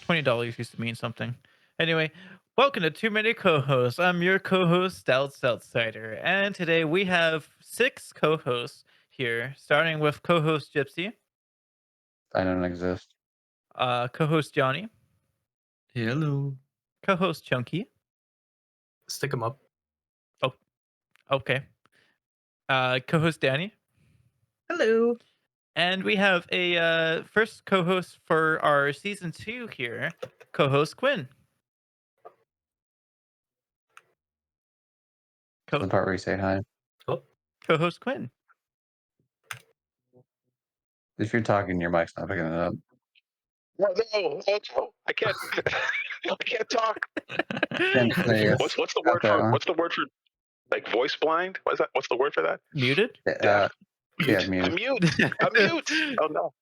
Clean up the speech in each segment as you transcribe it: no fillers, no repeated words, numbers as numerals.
$20 used to mean something. Anyway, welcome to Too Many Co-Hosts. I'm your co-host, Stout Cider, and today we have 6 co-hosts here, starting with co-host Gypsy, I don't exist. co-host Johnny, Hello. co-host Chunky. Stick them up. Oh, okay. Co-host Dani, Hello. and we have a first co-host for our season 2 here, co-host Quinn. The part where you say hi. Oh, Co-host Quinn. If you're talking, your mic's not picking it up. No, I can't. I can't talk. Can't say it. What's the Got word that for? one. What's the word for like voice blind? What's that? What's the word for that? Muted? Yeah, I'm mute. mute. I'm mute. Oh no.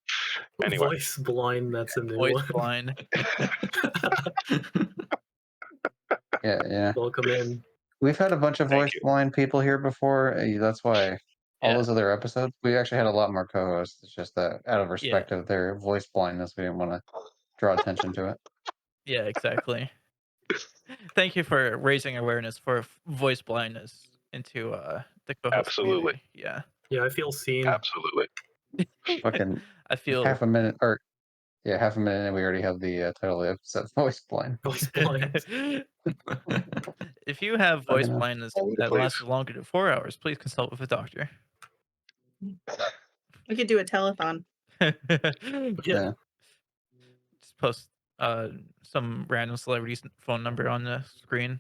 Anyway, voice blind. That's a new Voice one. blind. Yeah. Welcome in. We've had a bunch of Thank voice you. blind people here before. That's why all Yeah. those other episodes, we actually had a lot more co-hosts. It's just that out of respect of their voice blindness, we didn't want to draw attention to it. Yeah, exactly. Thank you for raising awareness for voice blindness into the co-host Absolutely. community. Yeah, I feel seen. Absolutely. Fucking I feel half a minute, and we already have the title of the episode, voice blind. Voice blind. If you have voice Fucking hell. blindness Please. that lasts longer than 4 hours, please consult with a doctor. We could do a telethon. Yeah. Just post some random celebrity's phone number on the screen.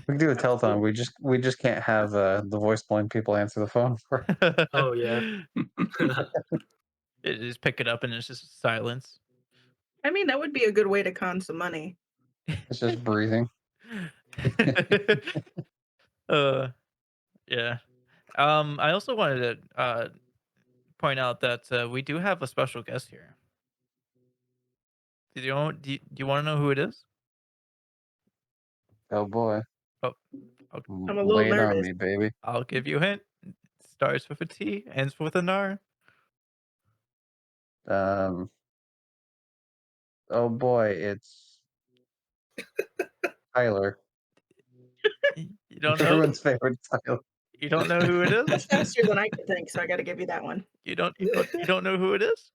We can do a telethon. We just can't have the voice blind people answer the phone for. Oh yeah. It just pick it up and it's just silence. I mean, that would be a good way to con some money. It's just breathing. Yeah. I also wanted to point out that we do have a special guest here. Do you want to know who it is? Oh boy. Oh, I'm a little Lay it on nervous. me, baby. I'll give you a hint. Starts with a T, ends with an R. Oh boy, it's Tyler. You don't know. Everyone's favorite Tyler. You don't know who it is. That's faster than I could think, so I got to give you that one. You don't know who it is.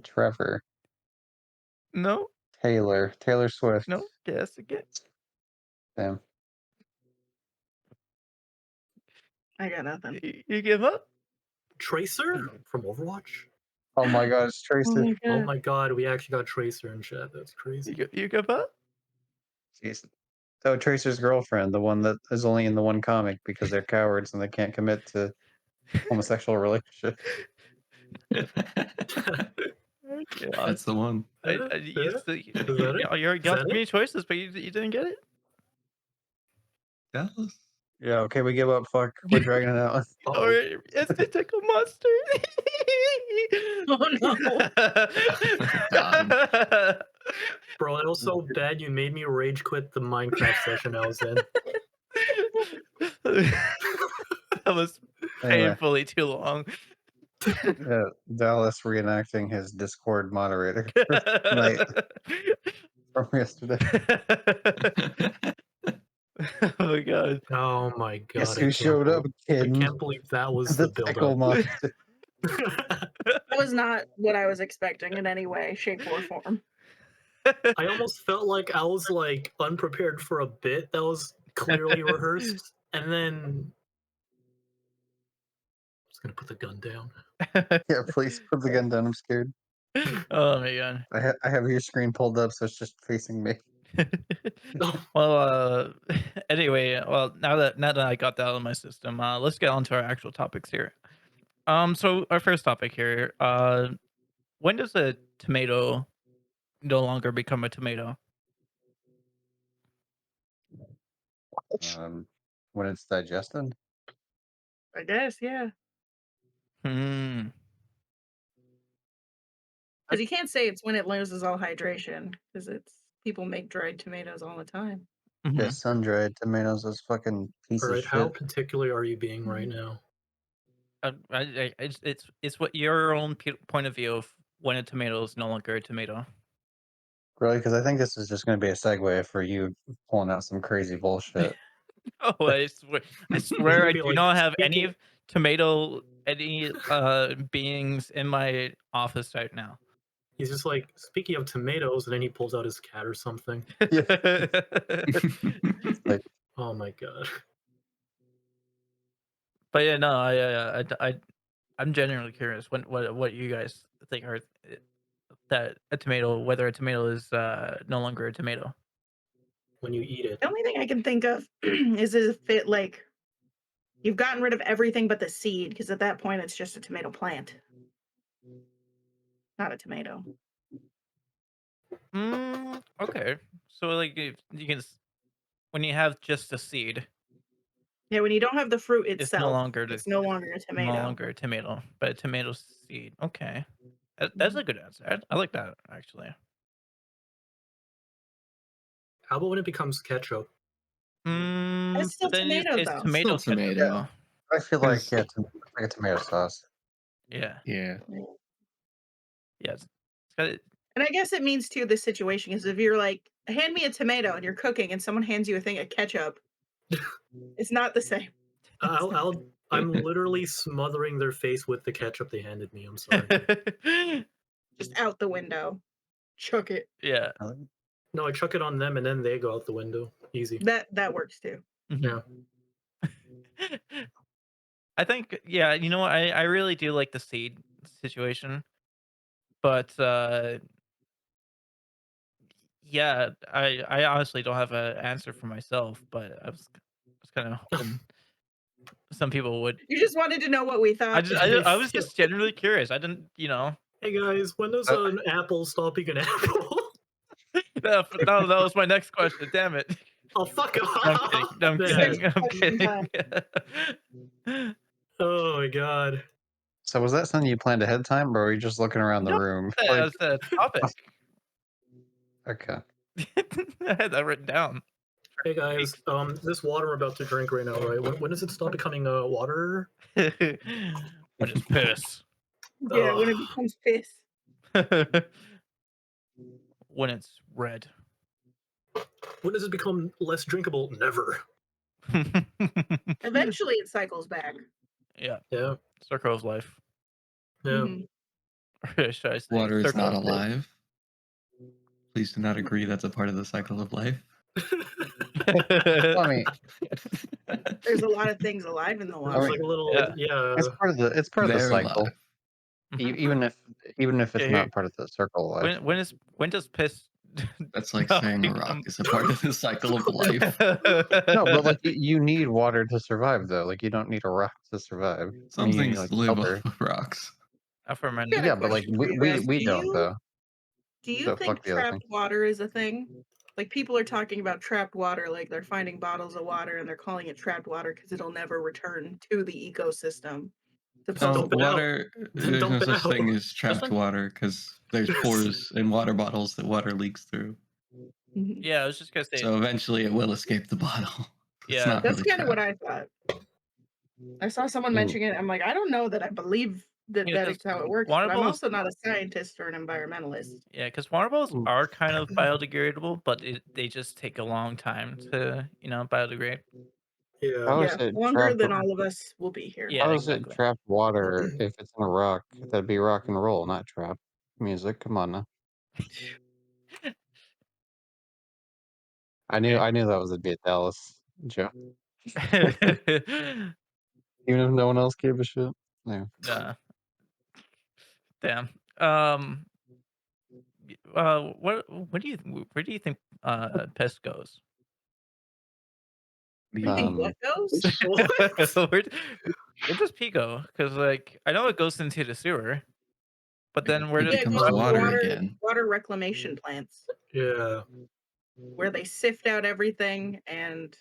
Trevor. No. Taylor Swift. No. Guess again. Damn. I got nothing. You give up? Tracer from Overwatch. Oh my god, it's Tracer. Oh my god, we actually got Tracer in chat. That's crazy. You give up? Jeez. So Tracer's girlfriend, the one that is only in the one comic because they're cowards and they can't commit to homosexual relationships. That's the one. You're got many choices, but you didn't get it. Dallas. Yeah, okay, we give up. Fuck, we're dragging it out. Or it's the tickle monster. Oh no. Bro, it was so bad you made me rage quit the Minecraft session I was in. That was painfully too long. Dallas reenacting his Discord moderator night from yesterday. Oh my god. Oh my god. Guess who showed up, kid? I can't believe that was The the tickle build-up. monster. That was not what I was expecting in any way, shape, or form. I almost felt like I was like unprepared for a bit that was clearly rehearsed, and then I'm just gonna put the gun down. Yeah, please put the gun down. I'm scared. Oh my god. I have your screen pulled up, so it's just facing me. Well, anyway, now that I got that out of my system, let's get on to our actual topics here. So our first topic here, when does a tomato no longer become a tomato? When it's digested. I guess, yeah. Because you can't say it's when it loses all hydration, because people make dried tomatoes all the time. Yeah, sun-dried tomatoes, those fucking piece of Alright, shit. how particular are you being right now? It's what your own point of view of when a tomato is no longer a tomato. Really? Because I think this is just going to be a segue for you pulling out some crazy bullshit. Oh, I He's swear gonna I be do like, not have any speaking. any beings in my office right now. He's just like, speaking of tomatoes, and then he pulls out his cat or something. Yeah. Like, Oh my god. But yeah, no, I'm genuinely curious what you guys think are that a tomato, whether a tomato is no longer a tomato. When you eat it. The only thing I can think of is if it like you've gotten rid of everything but the seed, because at that point it's just a tomato plant, not a tomato. Okay. So like if you can when you have just a seed, Yeah, when you don't have the fruit it's no itself, longer it's no longer a no tomato. longer a tomato, but a tomato seed. Okay. That's a good answer. I like that actually. How about when it becomes ketchup? It's still But then tomato it's though. tomato Still ketchup tomato. though. I feel like, Because yeah, it's like a tomato sauce. Yeah. yeah, Yeah. It's got it. And I guess it means too this situation is if you're like, hand me a tomato and you're cooking and someone hands you a thing of ketchup, it's not the same. I'm literally smothering their face with the ketchup they handed me. I'm sorry. Just out the window. Chuck it. Yeah. No, I chuck it on them and then they go out the window. Easy. That works too. Mhm. Yeah. I think yeah, you know what? I really do like the seed situation. But yeah, I honestly don't have an answer for myself, but I was kind of hoping some people would. You just wanted to know what we thought. I was just genuinely curious. I didn't, Hey guys, when does an apple stop being an apple? no, that was my next question. Damn it. Oh, fuck No, I'm kidding. off! No, I'm Man. kidding. I'm Question kidding. Oh my god. So was that something you planned ahead of time, or were you just looking around the No, room? that Like, was the topic. okay. I had that written down. Hey guys, this water I'm about to drink right now, right? When does it stop becoming water? When it's piss. Yeah, when it Ugh. becomes piss. When it's red. When does it become less drinkable? Never. Eventually it cycles back. Yeah, Yeah. circle of life. Yeah. Mhm. Or should I say water is circle not of death? alive. Please do not agree that's a part of the cycle of life. Well, I mean, There's a lot of things alive in the There's water. like a little Yeah. it's part of the They're cycle. alive. Even if it's Okay, not part of the circle of life. when does piss That's like not saying a rock become- is a part of the cycle of life. No, but like you need water to survive, though. Like you don't need a rock to survive. I Some mean, you need things like live shelter. off of rocks. For a minute. Got a Yeah, but like question for you guys. we don't though. Do you So think fuck the other trapped water is a thing? Like people are talking about trapped water, like they're finding bottles of water and they're calling it trapped water because it'll never return to the ecosystem. So No, dump it out. water. Then There's no dump it such out. thing as trapped Doesn't- water because there's pores in water bottles that water leaks through. Mhm. Yeah, I was just gonna say. So eventually it will escape the bottle. It's Yeah. not That's really kind of what trapped. I thought. I saw someone Ooh. mentioning it. I'm like, I don't know that I believe that Yeah, that 'cause is how it works, water but I'm bottles- also not a scientist or an environmentalist. Yeah, because water bottles Ooh. are kind of biodegradable, but they just take a long time to biodegrade. Yeah. How is Yeah, it longer trapped? than all of us will be here. Yeah, How is it exactly. trapped water if it's in a rock? That'd be rock and roll, not trap music. Come on now. I knew that was a bit Dallas joke, even if no one else gave a shit. Yeah. Nah. Damn. What do you where do you think piss goes? I think Um, what goes? What? Where does pee go? Because like I know it goes into the sewer, but then where It does Yeah, it becomes goes to water water again. water reclamation plants Yeah. where they sift out everything and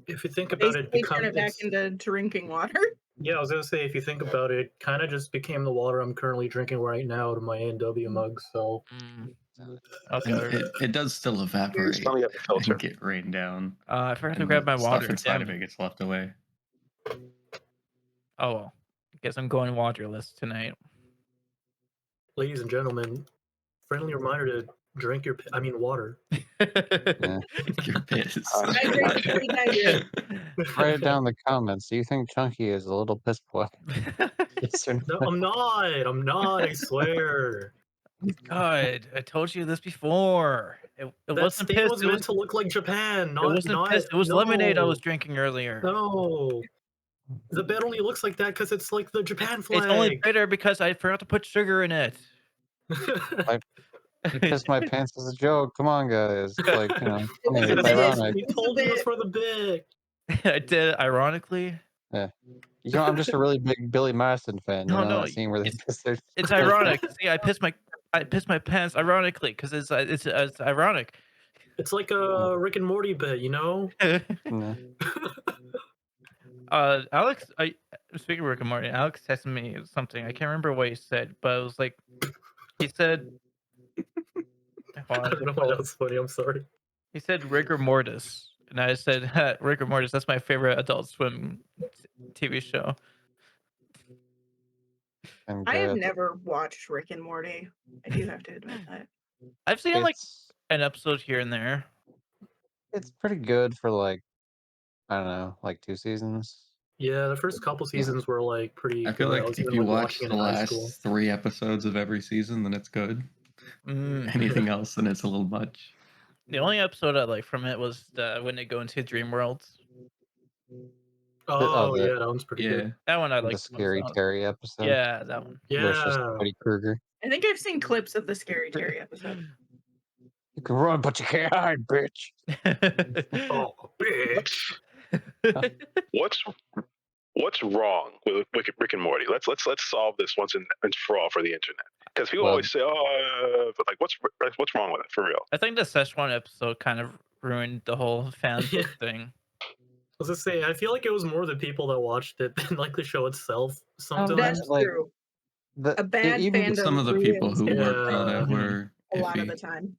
If you think about it, basically turn it back into drinking water. yeah, I was gonna say if you think about it, kind of just became the water I'm currently drinking right now out of my A&W mug. So Okay. And it does still evaporate Probably have a filter. and get rained down. I forgot to And grab the my stuff water. inside Damn of it. it gets left away. Oh well. Guess I'm going waterless tonight. ladies and gentlemen, friendly reminder to drink your, water. Yeah. Your piss. I drink pretty hydrated. Write it down in the comments. Do you think Chunky is a little piss boy? Yes or No, no? I'm not. I'm not. I swear. God, I told you this before. It That wasn't stain piss. was It meant was to look like Japan, it not wasn't not piss. It was lemonade I was no. drinking earlier. No. The bed only looks like that because it's like the Japan It's only flag. bitter because I forgot to put sugar in it. I pissed my pants as a joke. Come on, guys. Like, you know, funny, it's a bit. ironic. He told me it was for the bit. I did ironically. Yeah. You know, I'm just a really big Billy Madison fan. You No, know no, that scene where they it's piss their it's ironic. See, I pissed my pants ironically because it's ironic. It's like a Rick and Morty bit, you know? Yeah. Alex, speaking of Rick and Morty, Alex texted me something. I can't remember what he said, but it was like he said. Hold I on, don't know why that's funny. I'm sorry. he said rigor mortis, and I said rigor mortis. That's my favorite Adult Swim TV show. And I have never watched Rick and Morty. I do have to admit that. I've seen like it's an episode here and there. it's pretty good for like, I don't know, like 2 seasons. Yeah, the first couple seasons were like pretty I feel good. I like was if even you like watch watching it the in high school. last 3 episodes of every season, then it's good. Mm. Anything else, then it's a little much. The only episode I like from it was when they go into dream worlds. Oh, the yeah, that one's pretty Yeah. good. That one I the like. Scary Terry episode. Yeah, that one. Where it's just Yeah. Freddy Krueger. I think I've seen clips of the Scary Terry episode. You can run, but you can't hide, bitch. Oh, bitch. What's wrong with Rick and Morty? Let's solve this once and for all for the internet. Because people Well- always say, "Oh, but like, what's wrong with it for real?" I think the Szechuan episode kind of ruined the whole fan Yeah. thing. I was gonna say, I feel like it was more the people that watched it than like the show itself sometimes. That's like, true. The, A bad even, fandom Some of the people ruins who Yeah. worked on it Mhm. were a lot of the iffy. time.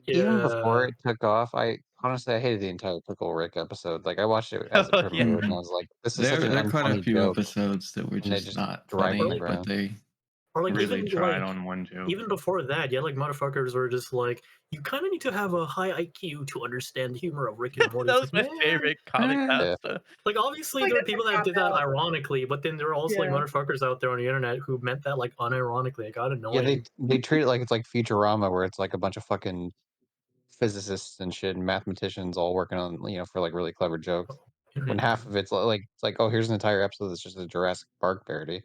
even before Yeah. it took off, I honestly I hated the entire Pickle Rick episode. Like I watched it as it Oh, premiered, yeah. and I was like, "This is There, such an there are quite a unfunny few joke." episodes that were and they just just not drag funny, on the but ground. they Or like really even tried like on one joke. even before that, yeah, like motherfuckers were just like, you kind of need to have a high IQ to understand the humor of Rick and Morty. That It's was my like, man, favorite comic Yeah. pasta. like obviously Like, there are that's a people that did that cop-out. ironically, but then there are also like Yeah. motherfuckers out there on the internet who meant that like unironically. It got Yeah, annoying. they treat it like it's like Futurama, where it's like a bunch of fucking physicists and shit and mathematicians all working on for like really clever jokes. When half of it's like, oh, here's an entire episode that's just a Jurassic Park parody.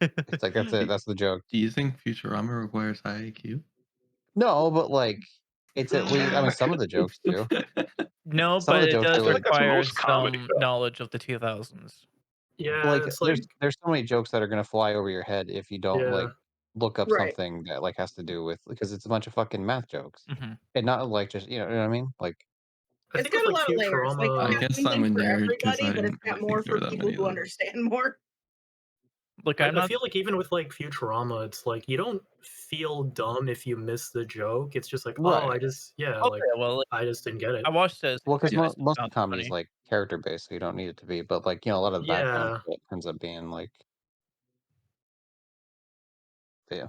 It's like that's it. That's the joke. Do you think Futurama requires high IQ? No, but like it's at least. I mean, some of the jokes do. No, Some of but the it jokes does are like, like that's require most comedy, some though. knowledge of the 2000s. Yeah, like it's like there's so many jokes that are gonna fly over your head if you don't Yeah. like look up Right. something that like has to do with, because it's a bunch of fucking math jokes Mhm. and not like just you know what I mean. Like I It's think got with a like lot of layers. Like, Futurama. I it's got guess I'm something a for nerd 'cause everybody, I but it's didn't got really more think there for were that people many who of those. understand more. Look, I, I'm I not. feel like even with like Futurama, it's like you don't feel dumb if you miss the joke. It's just like, oh, I Right. just Okay, like well, like, I just didn't get it. I watched this. well, because I still most of found the it comedy is funny. like character based, so you don't need it to be. But like a lot of the background Yeah. shit ends up being like, yeah,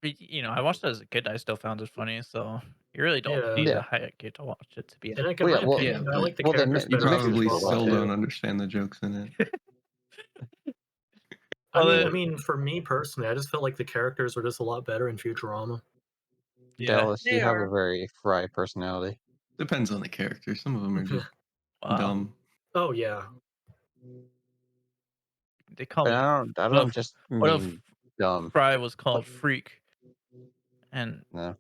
But, I watched it as a kid. I still found it funny. So you really don't Yeah. need Yeah. a high IQ to watch it. To be And like Well, in yeah, my well, opinion, I but- like the well, they characters mi- better the in You mix is probably cool, Futurama still too. don't understand the jokes in it. Well, I then- mean, for me personally, I just felt like the characters were just a lot better in Futurama. yeah. Dallas, They you have are. a very Fry personality. Depends on the character. Some of them are just Wow. dumb. Oh yeah. They call But me. I What don't if- just What if mean dumb. Fry was called Freak? And No,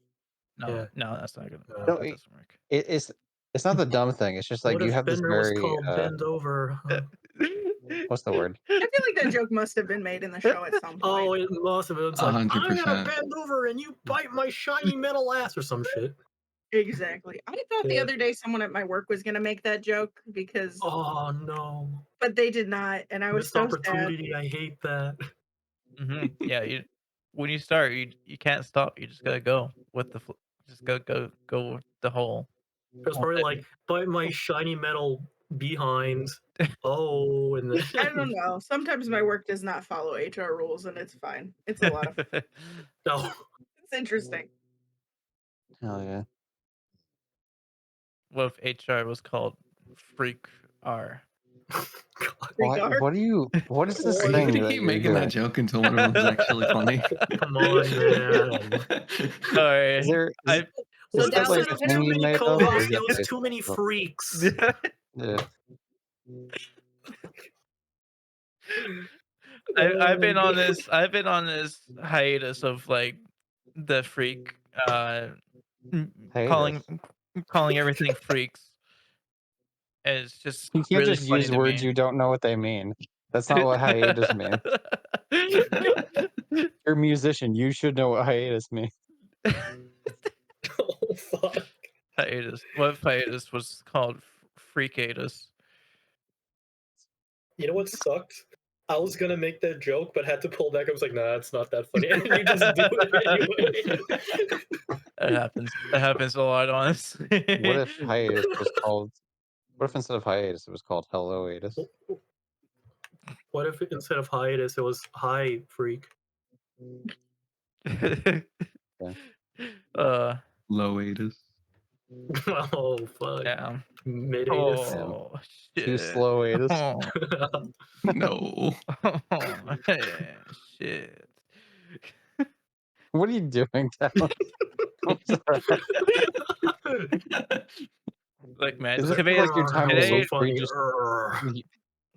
Yeah. no, that's not gonna. No, that it- doesn't work. it's not the dumb thing. It's just like What you if have this Bender was very called Bend Over? Huh? what's the word? I feel like that joke must have been made in the show at some point. Oh, it must have been. It's like I'm gonna 100%. bend over and you bite my shiny metal ass or some shit. Exactly. I thought the Yeah. other day someone at my work was gonna make that joke because, Oh no. but they did not, and I was Missed so sad. opportunity. I hate that. Yeah, when you start, you can't stop. You just gotta go with the. Just go with the whole. It was probably like bite my shiny metal behind. Oh, and then I don't know. Sometimes my work does not follow HR rules, and it's fine. It's a lot of fun. no. It's interesting. Hell yeah. What if HR was called Freak R? What do you? What is this Are Are you thing gonna that keep you're making that doing? joke until one of them's actually funny? Come on, man. Sorry, Is there? I So Is that Dallas, like Instead a of thing too you many made up, or is co-hosts, that it was based too many on- freaks. Yeah. I've been Oh, on this hiatus of like the freak calling Hiatus. everything freaks. And it's just You can't really just funny use to words me. you don't know what they mean. That's not what hiatus means. You're a musician. You should know what hiatus means. oh fuck. Hiatus. What if hiatus was called freakatus? You know what sucked? I was gonna make that joke, but had to pull back. I was like, nah, it's not that funny. And you just do it anyway. That happens. That happens a lot, honestly. What if hiatus was called? What if instead of hiatus it was called helloatus? What if instead of hiatus, it was hi freak? Low-atus. Oh fuck. Yeah. Mid-atus. Oh Too shit. slow-atus. Oh, No. yeah, shit. What are you doing, Dallas? I'm sorry. Look, man, Is it today like your time of the today week where you just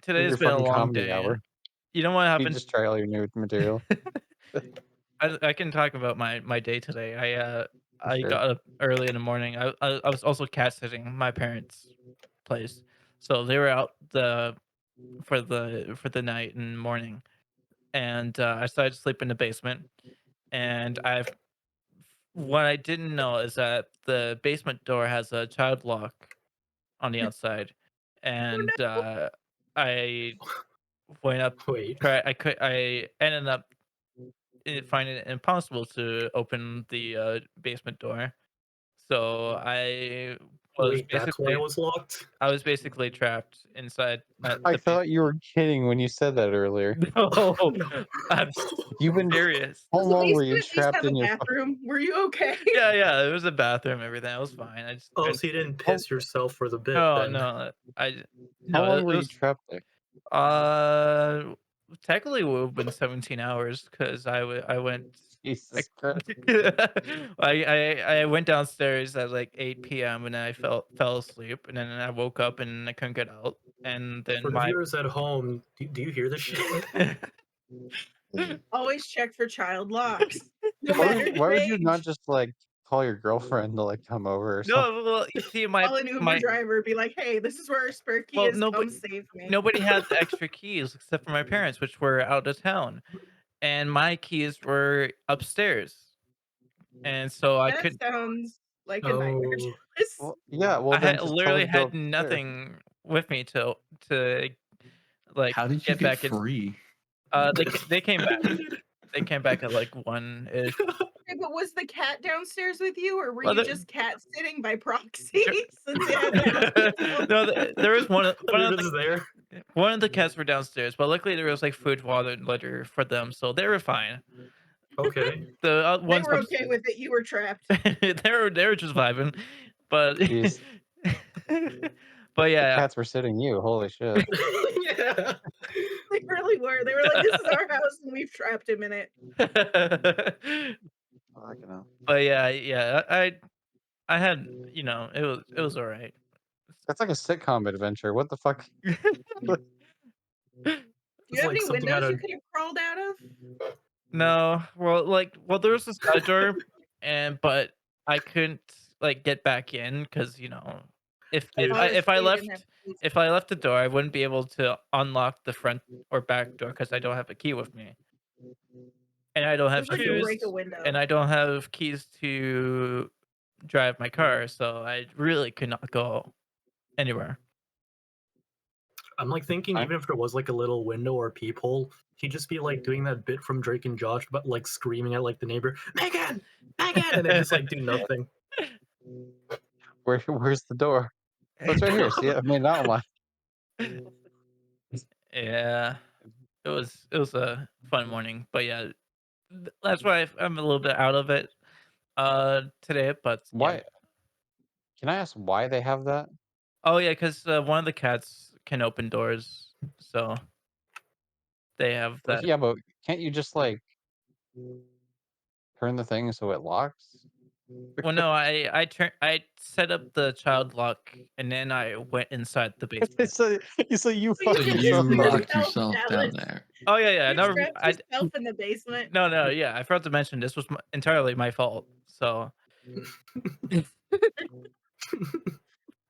today's your been a fucking long comedy day. hour? You know what You happened? just try all your new material. I can talk about my day today. I Sure. got up early in the morning. I was also cat sitting my parents' place, so they were out for the night and morning, and I decided to sleep in the basement. And what I didn't know is that the basement door has a child lock on the outside, and I went up. Wait. I ended up finding it impossible to open the basement door. So Wait, that's why it was locked? I was basically trapped inside I the thought you were kidding when you said that earlier. No, I'm You've been serious. how Does the long were basement you at least trapped have a in your bathroom? Were you okay? Yeah, there was a bathroom, everything. I was fine. Oh, so you didn't piss yourself for the bit no, then? no, how long it were you was trapped there? technically it would have been 17 hours because I went Jesus Christ. I went downstairs at like 8 p.m. and then I fell asleep and then I woke up and I couldn't get out and then For the my viewers at home, do you hear this shit? Always check for child locks. No Why matter would, the why would you age. not just like call your girlfriend to like come over or something? No, well, you see Call an Uber driver, be like, "Hey, this is where our spare key well is. Come save me." nobody had the extra keys except for my parents, which were out of town, and my keys were upstairs, and so I That could sounds like a nightmare. Oh, Just- Well, yeah, well I then had just tell her literally to go had upstairs. nothing with me to like How did you get get back in. free? They came back. They came back at like 1-ish. Okay, but was the cat downstairs with you, or were Well, you the- just cat sitting by proxy since it had the no, there was you're just there. one of the cats were downstairs, but luckily there was like food, water, and litter for them, so they were fine. Okay. The They ones were okay with it. You were trapped. they were just vibing, but Jeez. but yeah, Cats were sitting you. Holy shit. Yeah. They really were. They were like, "This is our house, and we've trapped him in it." Fucking hell. but yeah, I had it was all right. That's like a sitcom adventure. What the fuck? Do you It's have like any something windows out you of could have crawled out of? No, well, there was this side door, but I couldn't like get back in because if Dude. Oh, if so I you didn't have left keys. if I left the door, I wouldn't be able to unlock the front or back door because I don't have a key with me, and I don't It have was like to break shoes, a window. and I don't have keys to drive my car, so I really could not go anywhere. I'm like thinking, Fine. even if there was like a little window or peephole, he'd just be like doing that bit from Drake and Josh, but like screaming at like the neighbor, Megan, Megan, and then just like do nothing. Where's the door? Oh, it's right here. See, I made an outline. Yeah, it was a fun morning, but yeah, that's why I'm a little bit out of it today. But yeah, Why? Can I ask why they have that? oh yeah, because one of the cats can open doors, so they have Like, that. yeah, but can't you just like turn the thing so it locks? Well, no, I set up the child lock, and then I went inside the basement. So you So you So fucked just you yourself in. locked yourself, yourself down Dallas. there. Oh yeah, yeah. You No, trapped yourself in the basement. no, yeah. I forgot to mention this was entirely my fault. So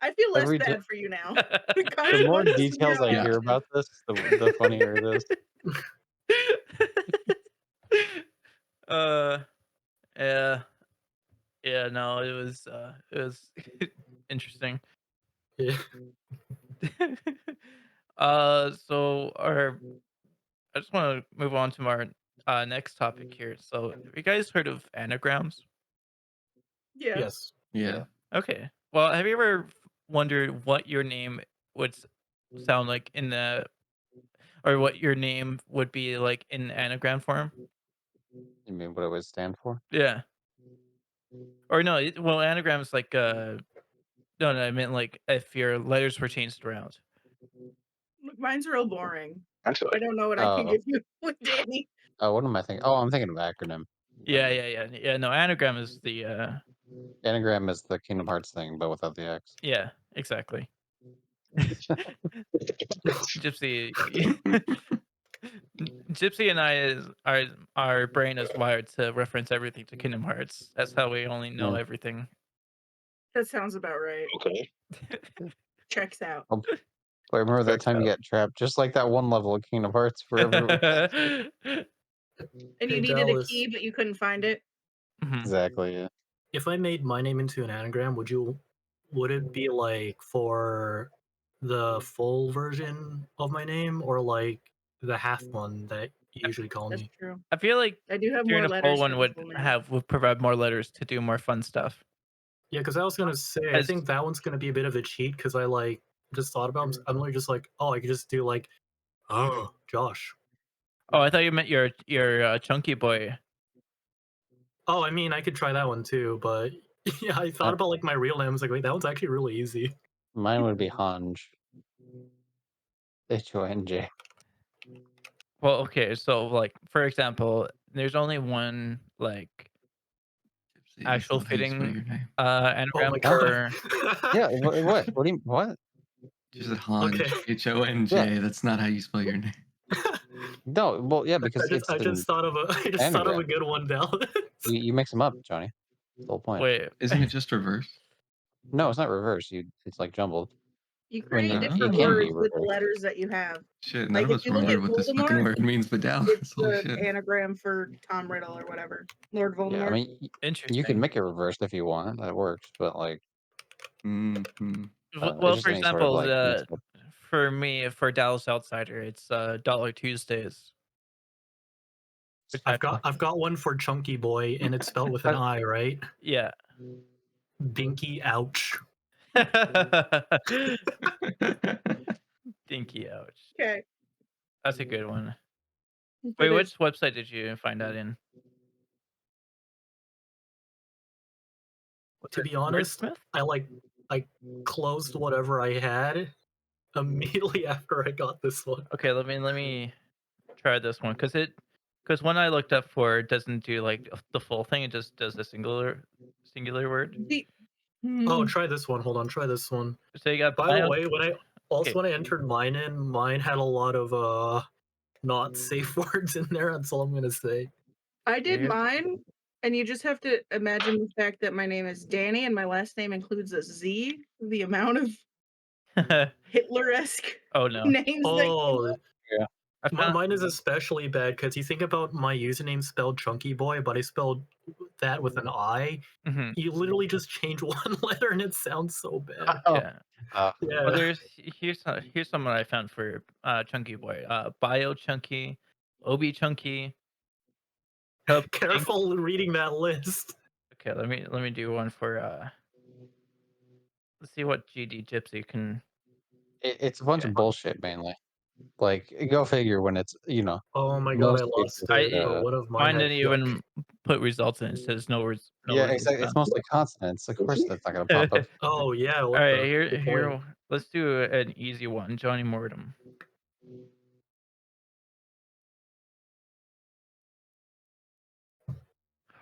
I feel less Every t- bad for you now. the more Consequences from your details I own Yeah. hear actions. about this, the funnier it is. uh, yeah, yeah. No, it was interesting. Yeah. So our I just want to move on to our next topic here. So, have you guys heard of anagrams? Yeah. Yes. Yeah. Okay. Well, have you ever wondered what your name would sound like in the, or what your name would be like in anagram form? You mean what it would stand for? Yeah. Or no, well, anagram is like no, no, I meant like if your letters were changed around. Look, mine's real boring. I Actually, don't know what I can Oh, give you with Danny. what am I thinking? Oh, I'm thinking of acronym. Yeah, yeah. No, anagram is the Anagram is the Kingdom Hearts thing, but without the X. yeah, exactly. Gypsy Gypsy and I is our brain is wired to reference everything to Kingdom Hearts. That's how we only know Yeah. everything. That sounds about right. okay. Checks out. Oh, but remember that Checks time you out. got trapped, just like that one level of Kingdom Hearts forever. And Hey you needed a Dallas, key, but you couldn't find it. Mhm. Exactly. Yeah. if I made my name into an anagram, would it be like for the full version of my name or like the half one that you usually call That's me? true. I feel like I do have doing more a full letters one for the full name. would provide more letters to do more fun stuff. Yeah, because I was gonna say I As think that one's gonna be a bit of a cheat because I like just thought about I'm literally just like, oh, I could just do like, oh, Josh. oh, I thought you meant your chunky boy. Oh, I mean, I could try that one too, but yeah, I thought Uh, about like my real name. I was like, wait, that one's actually really easy. Mine would be Hanj. Honj. Well, okay, so like for example, there's only one like Gypsy, that's actual not how you spell fitting your name. Oh anagram my Huh? god. for Yeah. What? What do you what? Just a Okay. Honj. Honj. That's not how you spell your name. No. Well, yeah, because it's I an just thought of a I just thought of a anagram. good one, Dallas. You mix them up, Johnny. That's the whole point. wait. Isn't it just reverse? No, it's not reverse. It's like jumbled. You I mean, create it different can be words with the reversed. letters that you have. Shit, none Like of if us you look remember at what this fucking Voldemort, word means, but it's Dallas, holy the shit. anagram for Tom Riddle or whatever. Lord Yeah, I Voldemort. mean, you can Interesting. make it reversed if you want. That works, but like, Mm-hmm. it's Well, just for any sort of example, like mixed up. for me, for Dallas Outsider, it's Dollar Tuesdays, which I I've got one for Chunky Boy, and it's spelled with an Uh, I, right? yeah. Binky, ouch. Dinky ouch. Okay. That's a good one. Wait, It is. which website did you find that in? Was To it be honest, Wordsmith? I closed whatever I had immediately after I got this one. Okay, let me try this one because when I looked up for it doesn't do like the full thing. It just does the singular word. The, Oh, Hmm. try this one. Hold on, try this one. So you got By the bio. way, Okay, when I entered mine in, mine had a lot of not safe words in there. That's all I'm gonna say. I did weird. mine, and you just have to imagine the fact that my name is Danny and my last name includes a Z. The amount of Hitler-esque Oh no, names that came Oh, up. Yeah. I found. mine is especially bad because you think about my username spelled Chunky Boy, but I spelled that with an I. Mhm, You literally just change one letter and it sounds so bad. Oh, yeah. uh, Well, Yeah. here's someone I found for Chunky Boy. Bio Chunky, Obi Chunky, Cub Chink. Careful reading that list. Okay, let me do one for let's see what GD Gypsy can It's a bunch Okay. of bullshit mainly. Like, go figure when it's Oh my god, I most lost cases. it. I But what if mine Mine had didn't yuck? even put results in. It says no Yeah, results exactly. It's found. mostly consonants. Of course, that's not gonna pop up. Oh yeah, All what right, the here, good point. here. Let's do an easy one. Johnny Mortem.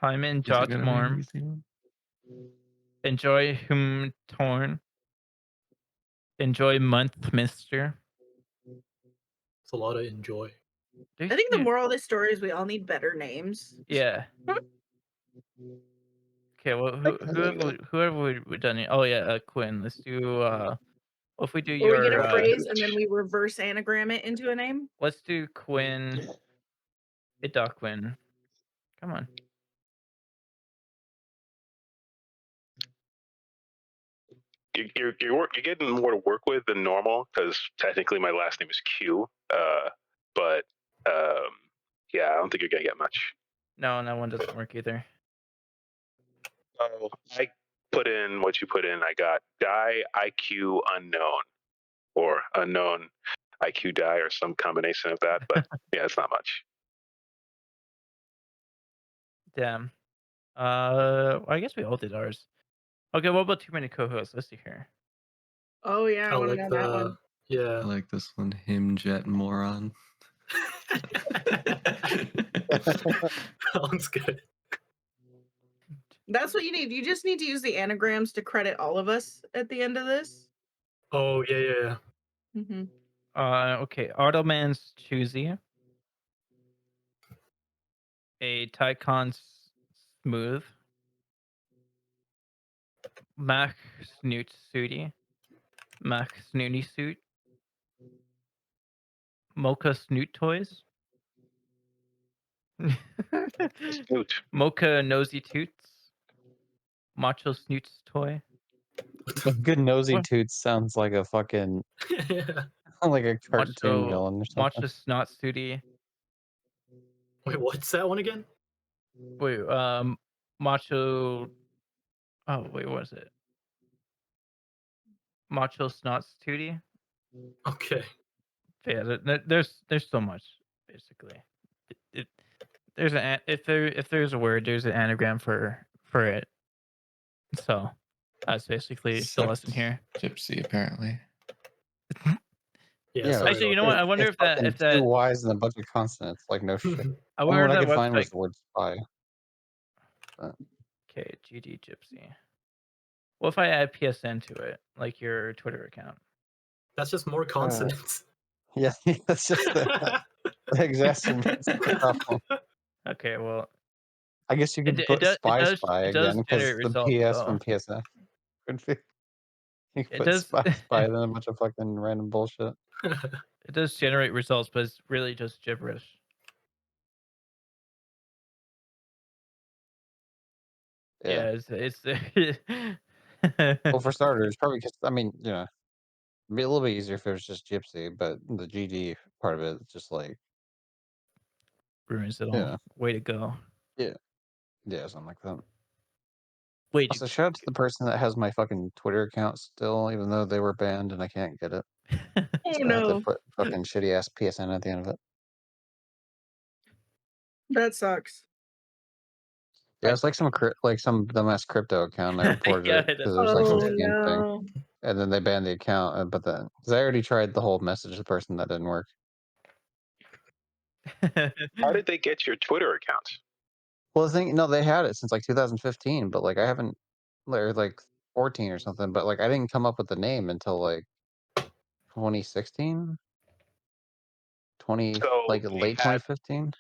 Hyman Is it gonna be an Jotsmorm. easy one? Enjoy Hum Torn. Enjoy Month Mister. It's a lot of enjoy. There I think should the be- moral of this story is we all need better names. Yeah. Okay. Well, whoever we done it. Oh yeah, Quinn. Let's do. What if we do Or we get your? a phrase and then we reverse anagram it into a name. Let's do Quinn. Quinn. Come on. You're getting more to work with than normal because technically my last name is Q. But yeah, I don't think you're gonna get much. No, that one doesn't work either. Oh, I put in what you put in. I got die IQ unknown or unknown IQ die or some combination of that. But yeah, it's not much. Damn. I guess we all did ours. Okay, what about too many co-hosts? Let's see here. Oh yeah, I I want to like know that one. I yeah. like this one. Him jet moron. Sounds good. That's what you need. You just need to use the anagrams to credit all of us at the end of this. Oh yeah. Mm-hmm. Okay, Automan's Choosy. A Tycon Smooth. Mac Snoot Sooty. Mac Snooty Suit. Mocha Snoot Toys. Snoot. Mocha Nosy Toots. Macho Snoots Toy. Good nosy What? toots sounds like a fucking Yeah. like a cartoon Macho villain or something. Macho Snot Sooty. Wait, what's that one again? Wait, Macho. Oh wait, what is it? Macho Snot Tootie. Okay. Yeah, there's so much basically. There's if there's a word, there's an anagram for it. So that's basically the lesson Sucked here. Gypsy, apparently. Yeah. Yeah, Sorry Actually, you know about what? I wonder it's if that fucking two Y's and a bunch of consonants. Like no shit. that. I Only wonder one if I that could find was website. the word spy. But Okay, GD Gypsy. What if I add PSN to it, like your Twitter account? That's just more consonants. yeah, that's just that exacerbates the problem. Okay, well, I guess you it, could it put does it spy does spy it does again because generate the results PS though. from PSF could be. You could It put does spy then a bunch of fucking random bullshit. it does generate results, but it's really just gibberish. Yeah. Yeah, it's Well, for starters, probably because I mean, it'd be a little bit easier if it was just Gypsy, but the GD part of it is just like, ruins it all. yeah, Way to go. yeah, something like that. Wait, Also, shout out to the person that has my fucking Twitter account still, even though they were banned and I can't get it. Oh So I have to no, put fucking shitty ass PSN at the end of it. that sucks. Yeah, it's like some dumbass crypto account. I reported Yeah, it it because is. it was like some Oh scam thing, no. and then they banned the account. But then, because I already tried the whole message the person that didn't work. How did they get your Twitter account? Well, the thing, no, they had it since like 2015, but like I haven't, or like 14 or something. But like I didn't come up with the name until like 2016, So like late 2015.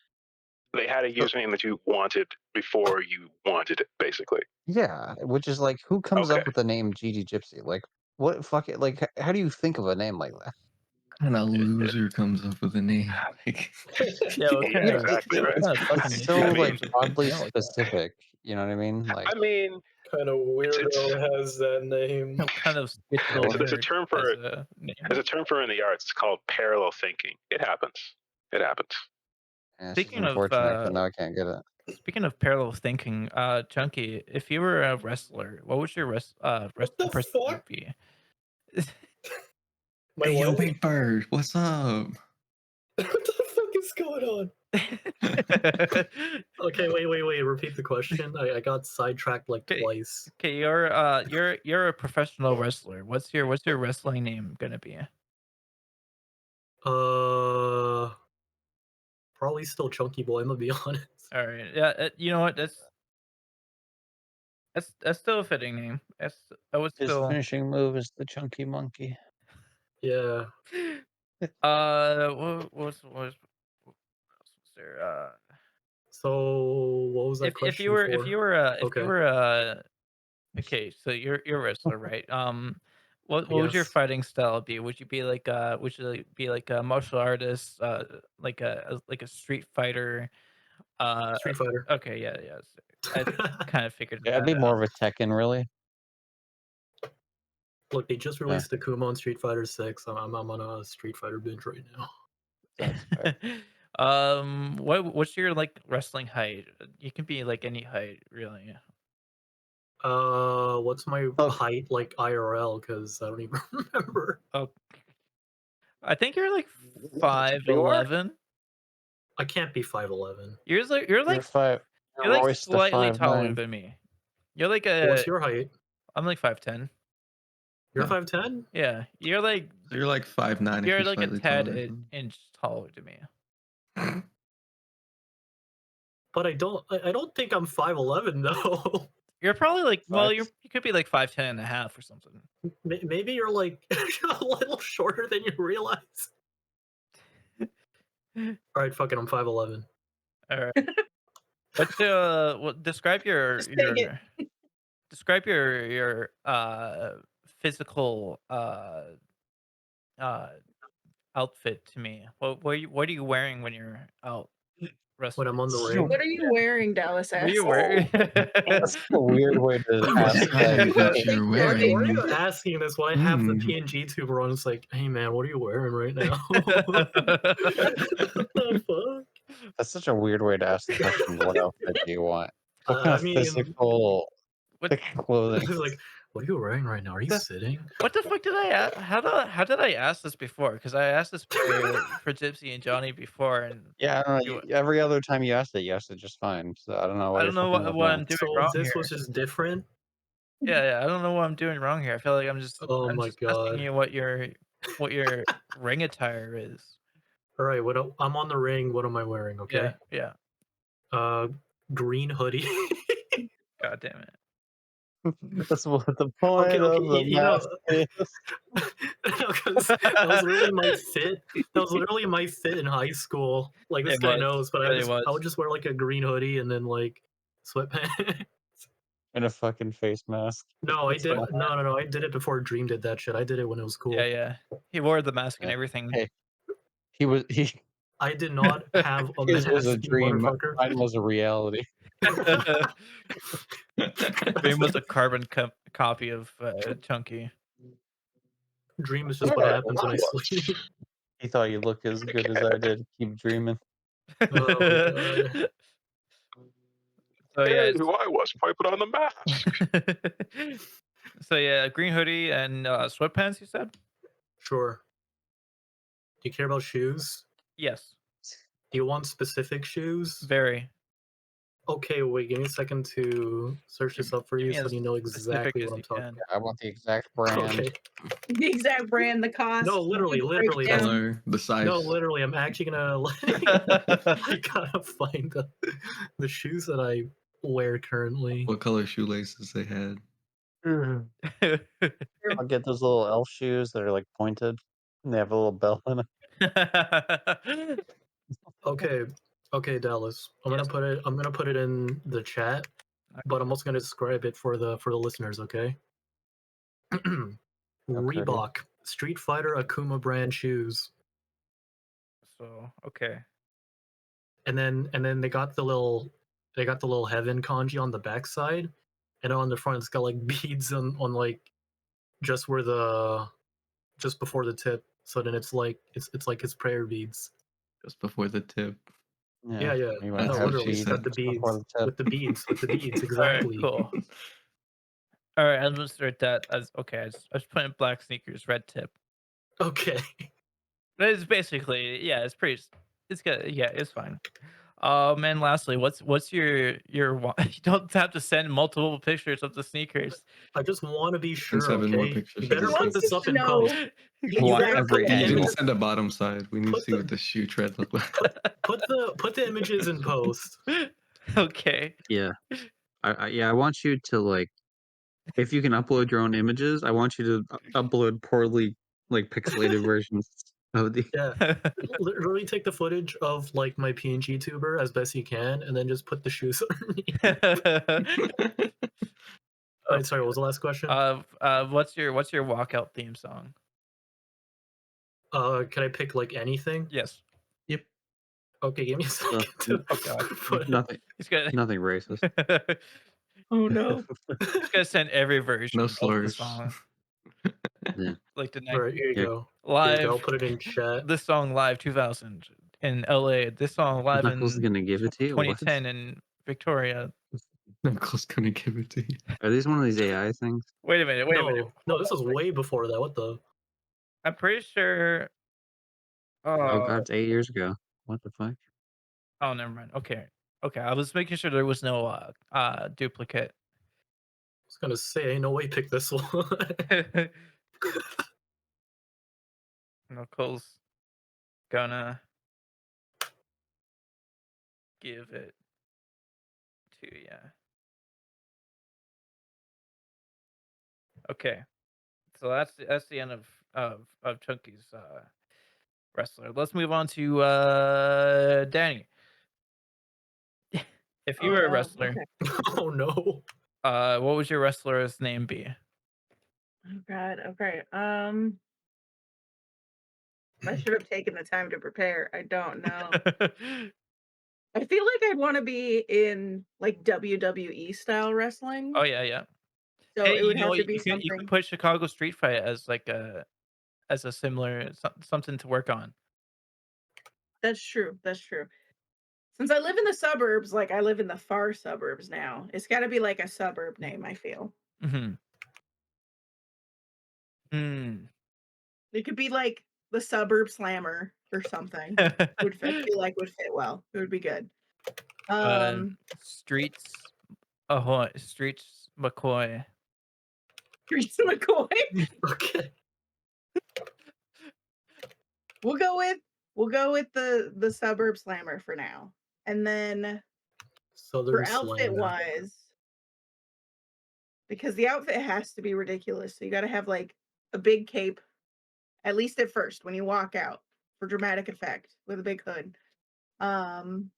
they had a username that you wanted before you wanted it, basically. Yeah, which is like, who comes Okay. up with the name GG Gypsy? Like, what fuck it? Like, how do you think of a name like that? And a loser comes up with a name. Like, Yeah, what kind Yeah, of exactly right. what kind of fucking It's idiot so I like mean- comes up with a oddly name like that? specific. You know what I mean? Like, I mean, Kind of weirdo has that name. What kind of schizo well, there's a nerd term for has it. a name? There's a term for it in the arts. It's called parallel thinking. It happens. It happens. yeah, it's just Speaking of unfortunate because now I can't get it. speaking of parallel thinking, Chunky, if you were a wrestler, what would your the wrestling persona fuck? be? My Hey, yo, what? Big Bird, what's up? What the fuck is going on? Okay, wait. Repeat the question. I got sidetracked like Okay. twice. Okay, you're a professional wrestler. What's your wrestling name gonna be? Probably still Chunky Boy. I'm gonna be honest. All right. Yeah. You know what? That's still a fitting name. I would His still. finishing move is the chunky monkey. Yeah. What was there? So what was that If question you were for? if you Okay. were okay, so you're a wrestler, right? What would your Yes. fighting style be? Would you be like would you be like a martial artist, like a street fighter? Uh, Street Fighter. okay, yeah, yeah. I kind of figured Yeah, I'd that be more out. of a Tekken, really. Look, they just Yeah, released Akuma on Street Fighter 6. I'm on a Street Fighter binge right now. that's fair. What's your like wrestling height? You can be like any height, really. What's my Okay. height like IRL? Because I don't even remember. Oh, I think you're like You are? 5'11". I can't be 5'11". You're like you're You're like five. you're You're like Royce the slightly taller 5'9". than me. You're like What's your height? I'm like 5'10". You're Huh. 5'10"? Yeah, So you're like 5'9" if you're you're like a slightly taller tad than inch taller than me. him. But I don't think I'm 5'11" though. You're probably like Facts. you could be like 5'10" and a half or something. Maybe you're like a little shorter than you realize. All right, fuck it, I'm 5'11". All right. What's describe Just take it. describe your physical uh outfit to me. What are you wearing when you're out When wrestling? I'm on the So ring. What are you wearing, Dallas What are you asked? wearing? that's a weird way to I'm ask that. excited what Like, you're Why are wearing. you asking this when I have the Hmm. PNG tuber on? It's like, hey man, what are you wearing right now? What the fuck? That's such a weird way to ask the question. What outfit do you want? What kind I of mean, physical What clothing? it's like, what are you wearing right now? Are you the sitting? what the fuck did I how did I ask this before? Because I asked this for Gypsy and Johnny before, and Yeah, I don't know. you Every other time you asked it just fine. So I don't know I what you're don't know fucking with what now. I'm doing So wrong this was here. just different. Yeah, I don't know what I'm doing wrong here. I feel like Oh I'm my just asking god. you what your ring attire is. All right, I'm on the ring. What am I wearing? Okay. Yeah. Uh, green hoodie. God damn it. That's what the Okay, point of the you know, mask is. because that was literally my fit. That was literally my fit in high school. Like this It guy was. knows, but It really was. I would just wear like a green hoodie and then like sweatpants. In a fucking face mask. No, I That's did fine. no. I did it before Dream did that shit. I did it when it was cool. Yeah. He wore the mask and Yeah. everything. Hey, he I did not have a his was a mask, you dream. motherfucker. Mine was a reality. Dream was a carbon copy of Chunky. Dream is just what happens when I sleep. He thought you looked as good as I did. Keep dreaming. Oh my god. So yeah, Hey, who I was before I put on the mask. so yeah, green hoodie and sweatpants. You said? Sure. Do you care about shoes? Yes, Do you want specific shoes? very. Okay, wait, give me a second to search this up for Give you me so as you know specific exactly as what I'm you talking can. I want the exact about. brand. Okay. The exact brand, the cost. No, literally, the literally. breakdown. Color, the size. No, literally, I'm actually gonna I gotta find the shoes that I wear currently. What color shoelaces they had. I'll get those little elf shoes that are like pointed. And they have a little bell in it. Okay, okay, Dallas. Yes. I'm gonna put it in the chat, but I'm also gonna describe it for the listeners, okay? Reebok Street Fighter Akuma brand shoes. So okay. And then they got the little heaven kanji on the backside, and on the front it's got like beads on like just where just before the tip. So then it's like it's like his prayer beads. Just before the tip. Yeah. You might That's No, have what she literally, it's got said. the before beads the tip. with the beads All right. exactly. Cool. All right. I'm gonna start that as okay. I just put in black sneakers, red tip. Okay. But it's basically, yeah, it's pretty. It's good. Yeah, it's fine. And lastly, what's your? You don't have to send multiple pictures of the sneakers. I just want to be And sure. 7 more Okay. pictures You of better the He put wants shoe. this us up to in know post. You want better every put the You didn't angle. image. send a bottom side. We need to Put see what the shoe tread look like. Put the images in post. Okay. Yeah, I want you to like, if you can upload your own images, I want you to upload poorly like pixelated versions of the. Yeah. Literally take the footage of like my PNG tuber as best you can, and then just put the shoes underneath. All right, sorry. What was the last question? What's your walkout theme song? Can I pick like anything? Yes. Yep. Okay, give me a second to Oh god. put it. Nothing, He's gonna nothing racist. Oh no. he's gonna send every version No of the slurs. song. Yeah. Like the All right, here you Yeah. go. Here you live. go. I'll put it in chat. This song live 2000 in LA. This song live Knuckles is in gonna give it to you. What? 2010 in Victoria. Knuckles gonna give it to you. Are these one of these AI things? Wait a minute. Wait a minute. No, this was way before that. What the? I'm pretty sure. Oh Uh, god, it's 8 years ago. What the fuck? oh, never mind. Okay. Okay. I was making sure there was no duplicate. I was gonna say, ain't no way pick this one. Knuckles gonna give it to ya. Okay. So that's the end of Chunky's wrestler. Let's move on to Danny. If you were a wrestler, Okay. Oh no. what would your wrestler's name be? Oh god. Okay. I should have taken the time to prepare. I don't know. I feel like I'd want to be in like WWE style wrestling. Oh yeah, yeah. So Hey, it you would know have what? to be You could something. put Chicago Street Fight as a similar something to work on. That's true. That's true. Since I live in the suburbs, like I live in the far suburbs now, it's got to be like a suburb name, I feel. Mm-hmm. Hmm. It could be like the suburb slammer or something. I feel like would fit well. It would be good. uh, Um Streets Ahoy, Streets McCoy. Reese McCoy. Okay. We'll go with the suburb slammer for now. And then Southern for outfit Slammer. wise, because the outfit has to be ridiculous. So you got to have like a big cape, at least at first when you walk out for dramatic effect with a big hood. Um,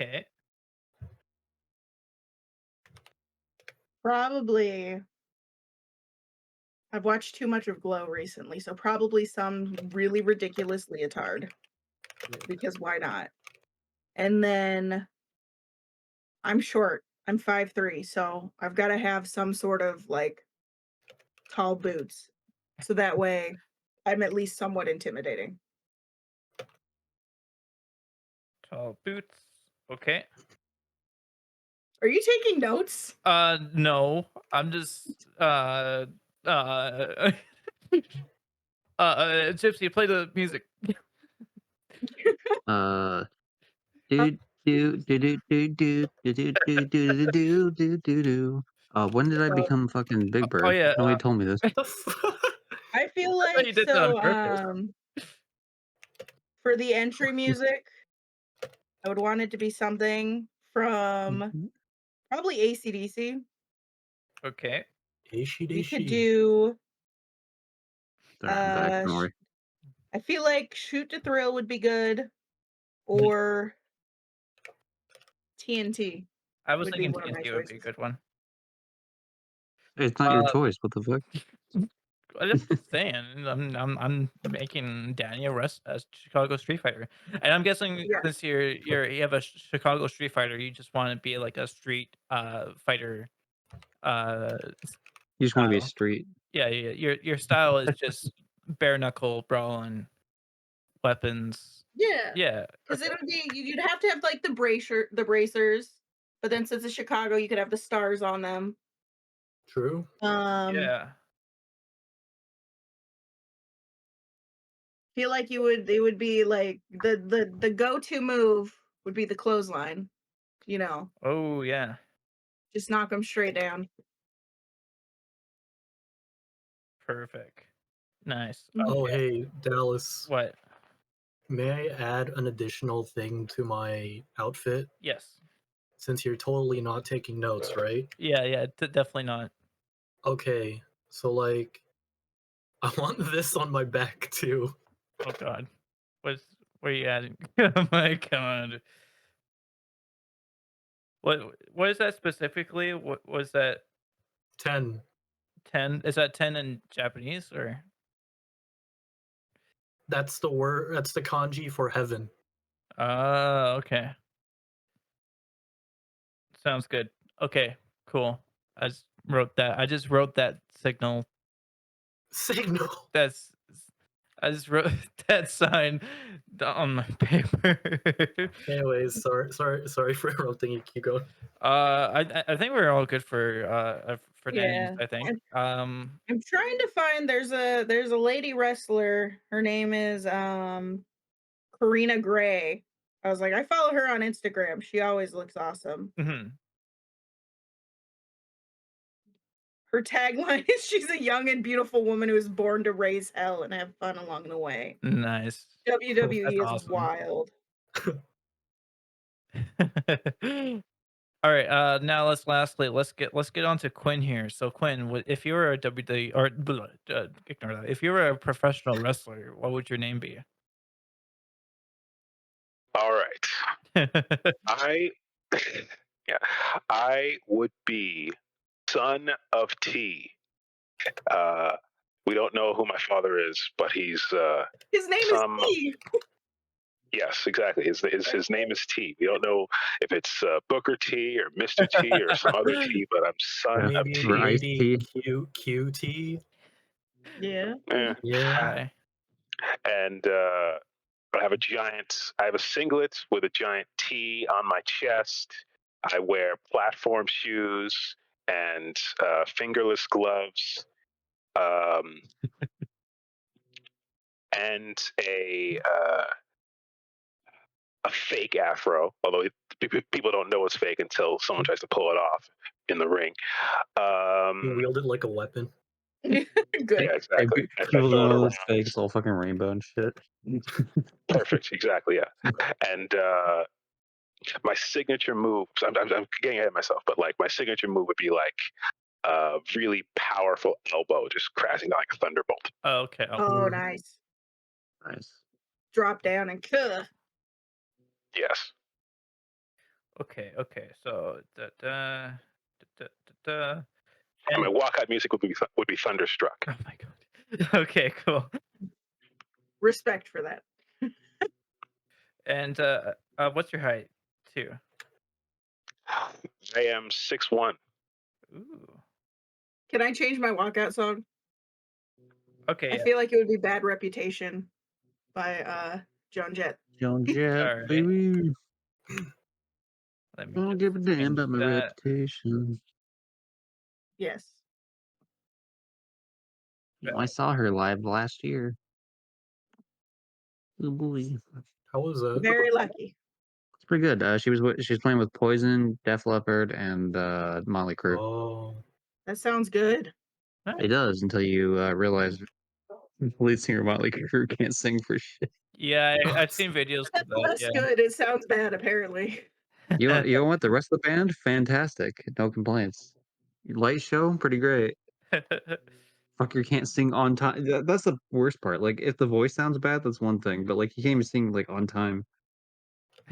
Okay. Probably I've watched too much of Glow recently, so probably some really ridiculous leotard because why not? And then I'm short. I'm 5'3", so I've got to have some sort of like tall boots. So that way I'm at least somewhat intimidating. Tall boots. Okay. Are you taking notes? No. I'm just uh Gypsy, play the music. Uh, do do do do do do do do do do do do do do. When did I So become fucking Big Oh Bird? yeah, Nobody told me this. What the fuck? I feel I thought like you did that on purpose. for the entry music, I would want it to be something from probably AC/DC. Okay. We could Ishi. do Sorry, I'm back. Don't sh worry. I feel like Shoot to Thrill would be good, or TNT I was would be thinking one of my TNT would be a choices. good one. It's not your Uh, choice. What the fuck? I'm just saying. I'm making Danny a Chicago Street Fighter, and I'm guessing Yeah. since you have a Chicago Street Fighter, you just want to be like a street fighter. Uh, You just want to be a style. street. Yeah, yeah. Your style is just bare knuckle brawling, weapons. Yeah, Yeah. because Okay. it'll be you'd have to have like the bracers, but then since it's Chicago, you could have the stars on them. True. Um, Yeah. Feel like it would be like the go-to move would be the clothesline, you know, Oh yeah, just knock them straight down. perfect. Nice. Oh, Okay. hey, Dallas. What? May I add an additional thing to my outfit? Yes. Since you're totally not taking notes, right? Yeah, yeah, definitely not. Okay, so like, I want this on my back too. Oh god. Where you adding? Oh my god. What is that specifically? What was that 10. 10? Is that 10 in Japanese or? That's the word. That's the kanji for heaven. Okay. Sounds good. Okay, cool. I just wrote that signal. Signal. That's I just wrote that sign on my paper. Anyways, sorry for interrupting you. Keep going. I think we're all good for names, Yeah. I think. I'm trying to find there's a lady wrestler. Her name is Karina Gray. I was like, I follow her on Instagram. She always looks awesome. Mhm. Her tagline is she's a young and beautiful woman who is born to raise hell and have fun along the way. Nice. That's WWE is awesome. wild. All right, now let's get on to Quinn here. So Quinn, if you were a WWE or ignore that. If you were a professional wrestler, what would your name be? All right. I yeah, I would be son of T. Uh, we don't know who my father is, but he's His name is some. T. Yes, exactly. His name is T. We don't know if it's Booker T or Mister T or some other T, but I'm son of Maybe T. Rice tea. QT. Yeah. Eh. Yeah. Hi. And I have a singlet with a giant T on my chest. I wear platform shoes and fingerless gloves, um, and a fake afro. Although people don't know it's fake until someone tries to pull it off in the ring. You wield it like a weapon. Good. Yeah, Hey, exactly. I people throw don't it know around. it's fake. It's all fucking rainbow and shit. Perfect. Exactly. Yeah. And my signature move. I'm getting ahead of myself, but like my signature move would be like a really powerful elbow just crashing down like a thunderbolt. Oh, okay. Oh, Oh, nice. Nice. Drop down and cuh. Yes. okay. Okay. So da, da. And my And walkout music would be Thunderstruck. oh my god. Okay, cool. Respect for that. And what's your height too? I am 6'1". Ooh. Can I change my walkout song? Okay. I Yeah. feel like it would be Bad Reputation by Joan Jett. Joan Jett, All right. baby. Let me I don't just give a damn change about my that. reputation. Yes. I saw her live last year. Oh boy, How was that? Very lucky. it's pretty good. She's playing with Poison, Def Leppard, and Motley Crue. Oh, That sounds good. It does until you realize the lead singer of Motley Crue can't sing for shit. Yeah, I've seen videos That's of that. less good. It sounds bad, apparently. You know what? The rest of the band, fantastic. No complaints. Light show, pretty great. Fucker can't sing on time. That's the worst part. Like, if the voice sounds bad, that's one thing. But like, he can't even sing like on time.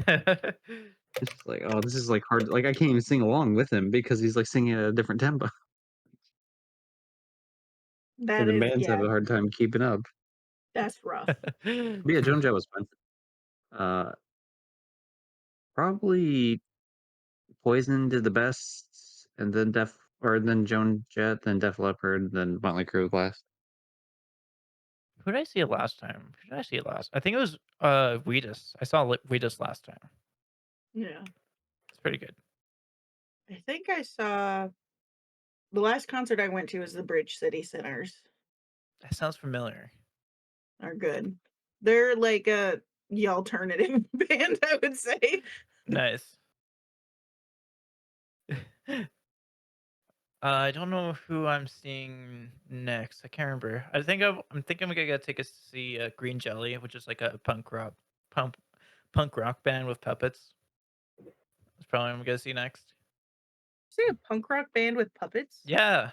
It's just like, oh, this is like hard. Like, I can't even sing along with him because he's like singing at a different tempo. That And the is, bands have yeah, a hard time keeping up. that's rough. But yeah, Joan Jett was fun. Uh, Probably Poison did the best, and then Joan Jett, then Def Leppard, then Motley Crue last. Who did I see it last time? Who did I see it last? I think it was Weedus. I saw Weedus last time. Yeah. It's pretty good. I think I saw the last concert I went to was the Bridge City Sinners. That sounds familiar. Are good. They're like the alternative band, I would say. Nice. I don't know who I'm seeing next. I can't remember. I'm thinking I'm gonna take a see Green Jelly, which is like a punk rock band with puppets. That's probably what I'm gonna see next. See a punk rock band with puppets? Yeah,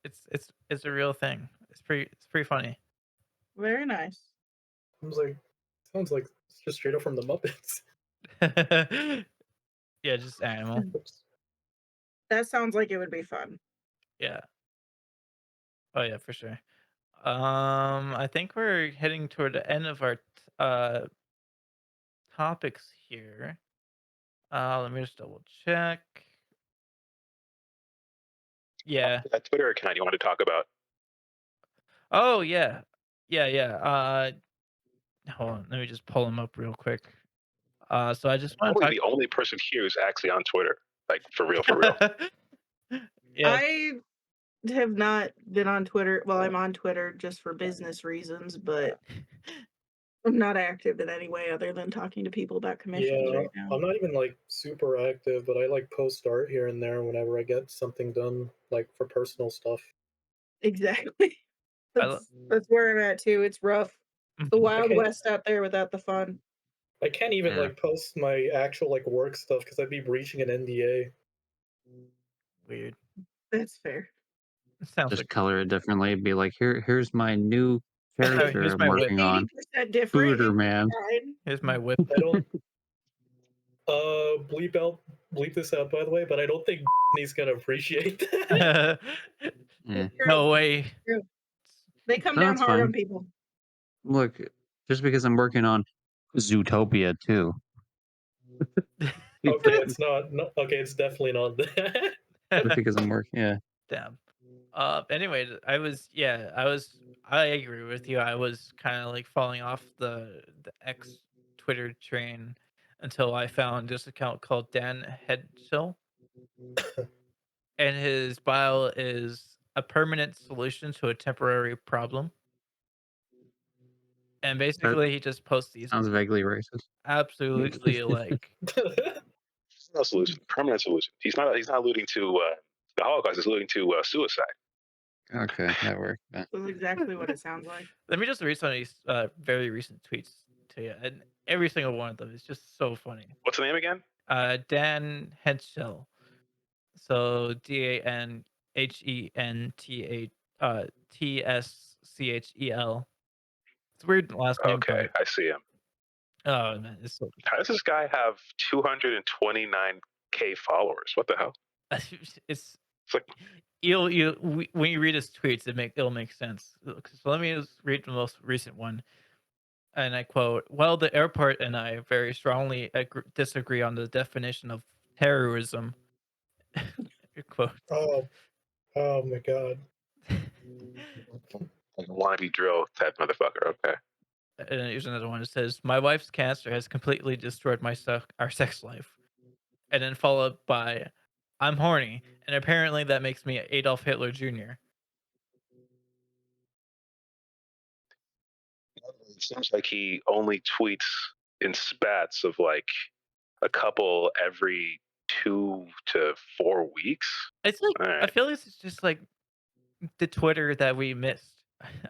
it's a real thing. It's pretty funny. Very nice. Sounds like it's just straight up from the Muppets. Yeah, just animal. That sounds like it would be fun. Yeah. Oh yeah, for sure. I think we're heading toward the end of our topics here. Let me just double check. Yeah. That Twitter account you want to talk about. Oh yeah. Yeah. Hold on. Let me just pull them up real quick. So I just want to Probably talk. the only person here who's actually on Twitter. Like for real, for real. Yeah. I have not been on Twitter. Well, I'm on Twitter just for business reasons, but I'm not active in any way other than talking to people about commissions Yeah, right now. I'm not even like super active, but I like post art here and there whenever I get something done, like for personal stuff. Exactly. I lo- That's where I'm at too. It's rough. It's the Wild Okay. West out there without the fun. I can't even Yeah. like post my actual like work stuff because I'd be breaching an NDA. Weird. That's fair. Sounds Just like color it differently. Be like, here's my new here's character I'm my whip. working on. 80% different. Booter it's man. fine. Here's my whip. I don't bleep this out by the way, but I don't think he's gonna appreciate that. Yeah. True. No way. True. They come No, down that's hard fine. on people. Look, just because I'm working on Zootopia too. Okay, it's not, okay, it's definitely not that. Just because I'm working, yeah. Damn. Anyway, I agree with you. I was kind of like falling off the X Twitter train until I found this account called Dan Hentchel, and his bio is a permanent solution to a temporary problem. And basically, he just posts these Sounds vaguely racist. absolutely like No solution. Permanent solution. He's not alluding to the Holocaust. He's alluding to suicide. Okay, that worked. Yeah. That's exactly what it sounds like. Let me just read some of these very recent tweets to you, and every single one of them is just so funny. What's the name again? Dan Hentschel. So DanHenTschel. It's a weird last name, Okay, I see him. but oh man, it's so How does this guy have 229K followers? What the hell? it's It's like when you read his tweets, it'll make sense. So let me just read the most recent one, and I quote: "Well, the airport and I very strongly disagree on the definition of terrorism." Quote. Oh my god. like a wannabe drill type motherfucker. Okay. And then here's another one. It says, "My wife's cancer has completely destroyed our sex life." And then followed by, "I'm horny, and apparently that makes me Adolf Hitler Jr." It seems like he only tweets in spats of like a couple every 2 to 4 weeks. It's like All I right. feel this is just like the Twitter that we missed.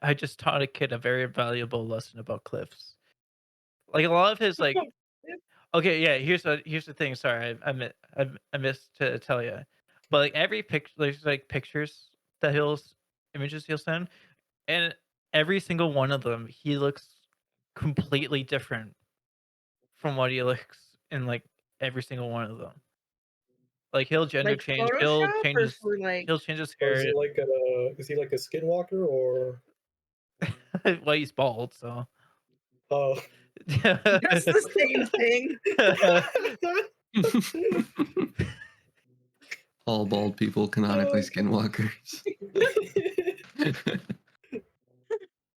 I just taught a kid a very valuable lesson about cliffs. Like a lot of his like, okay, yeah. Here's the thing. Sorry, I missed to tell you, but like every picture, there's like pictures that images he'll send, and every single one of them, he looks completely different from what he looks in like every single one of them. Like he'll gender Like change, Photoshop or for like he'll change his Or is hair. he like is he like a skinwalker or Well, he's bald, so. oh that's the same thing. All bald people canonically skinwalkers.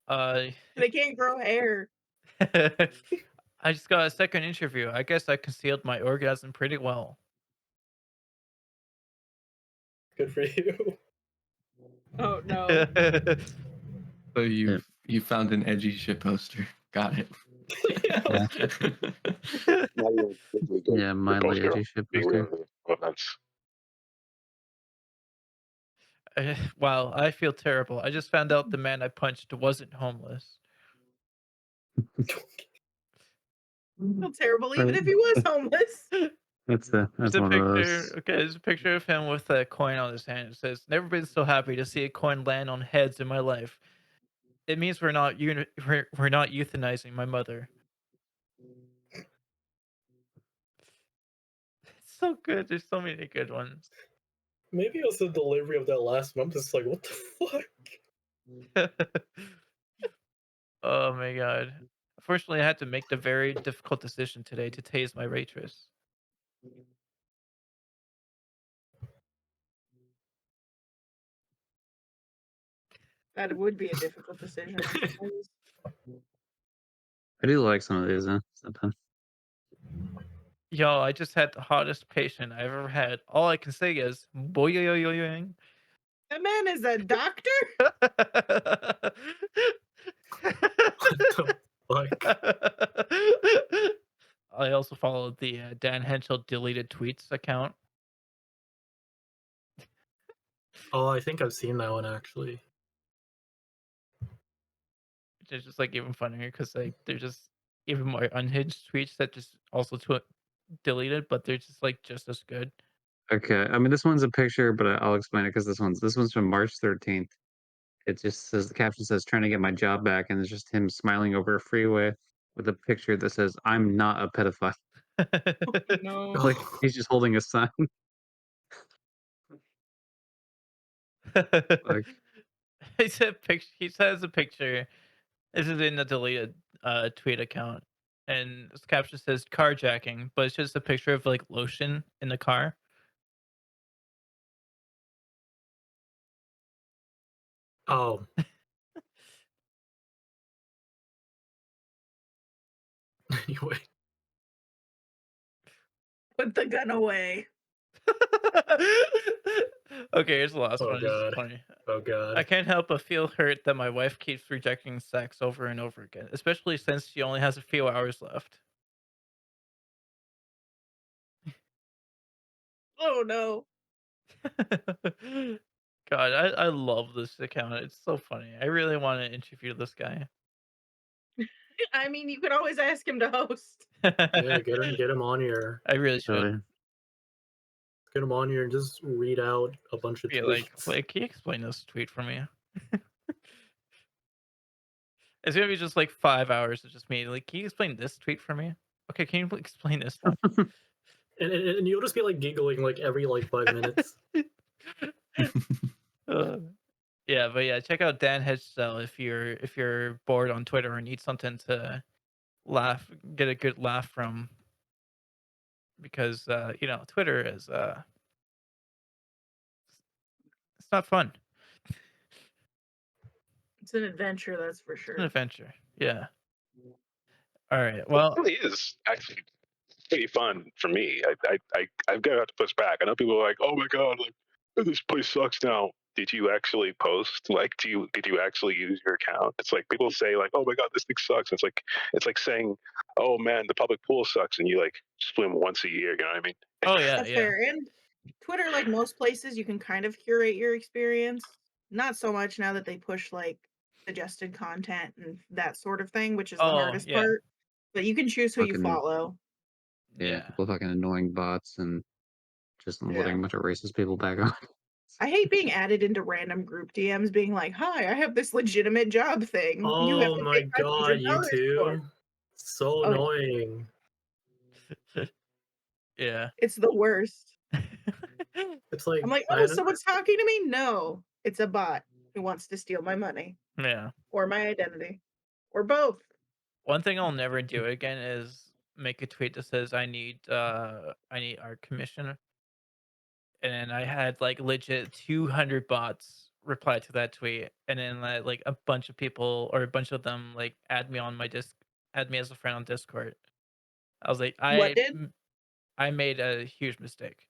uh, They can't grow hair. I just got a second interview. I guess I concealed my orgasm pretty well. good for you. Oh no. So you found an edgy shit poster. Got it. Yeah. Not even really good. Yeah, They're mildly both edgy girls. shit Being poster. real offense. Wow, I feel terrible. I just found out the man I punched wasn't homeless. Feel terrible even Right. if he was homeless. That's There's a one of picture. those. Okay, there's a picture of him with a coin on his hand. It says, "Never been so happy to see a coin land on heads in my life. It means we're not euthanizing my mother." It's so good. There's so many good ones. Maybe it was the delivery of that last month. It's like, what the fuck? Oh my god. Unfortunately, I had to make the very difficult decision today to tase my waitress. That would be a difficult decision, I suppose. I do like some of these, huh? Sometimes. Yo, I just had the hottest patient I've ever had. All I can say is boing. That man is a doctor? What the fuck? I also followed the Dan Hentchel deleted tweets account. Oh, I think I've seen that one actually. Which is just like even funnier because like they're just even more unhinged tweets that just also deleted, but they're just like just as good. Okay, I mean this one's a picture, but I'll explain it because this one's from March 13th. It just says the caption says trying to get my job back, and it's just him smiling over a freeway with a picture that says I'm not a pedophile. No. Like he's just holding a sign. Like He says a picture. This is in the deleted tweet account, and this caption says carjacking, but it's just a picture of like lotion in the car. Oh, anyway. Put the gun away. Okay, here's the last Oh one. This is god. funny. Oh I god. can't help but feel hurt that my wife keeps rejecting sex over and over again, especially since she only has a few hours left. Oh no. God, I love this account. It's so funny. I really want to interview this guy. I mean, you could always ask him to host. Yeah, get him on here. I really should. really. Get him on here and just read out a bunch of Be tweets. like, wait, can you explain this tweet for me? It's gonna be just like 5 hours of just me. Like, can you explain this tweet for me? Okay, can you explain this one? And you'll just be like giggling like every like 5 minutes. Uh, yeah, but yeah, check out Dan Hedgestyle if you're bored on Twitter and need something to get a good laugh from, because Twitter is it's not fun. It's an adventure, that's for It's an sure. adventure. Yeah. All right. It Well, really is actually pretty fun for me. I've got to have to push back. I know people are like, "Oh my god, like this place sucks now." Did you actually post? Like, did you actually use your account? It's like people say like, "Oh my god, this thing sucks." It's like saying, "Oh man, the public pool sucks," and you like swim once a year. You know what I mean? oh yeah, That's yeah. fair. And Twitter, like most places, you can kind of curate your experience. Not so much now that they push like suggested content and that sort of thing, which is the Oh hardest yeah, part. But you can choose who you Fucking follow. yeah, yeah. people fucking annoying bots and just letting Yeah. a bunch of racist people back on. I hate being added into random group DMs being like, "Hi, I have this legitimate job thing. You have Oh to my pay god, you $500 for." too? So Oh, yeah. annoying. Yeah. It's the worst. It's like I'm like, I "Oh, don't someone's talking to me?" No, it's a bot who wants to steal my money Yeah. or my identity or both. One thing I'll never do again is make a tweet that says I need our commission, and I had like legit 200 bots reply to that tweet, and then like a bunch of people or a bunch of them like add me as a friend on Discord. I was like, What did? I made a huge mistake.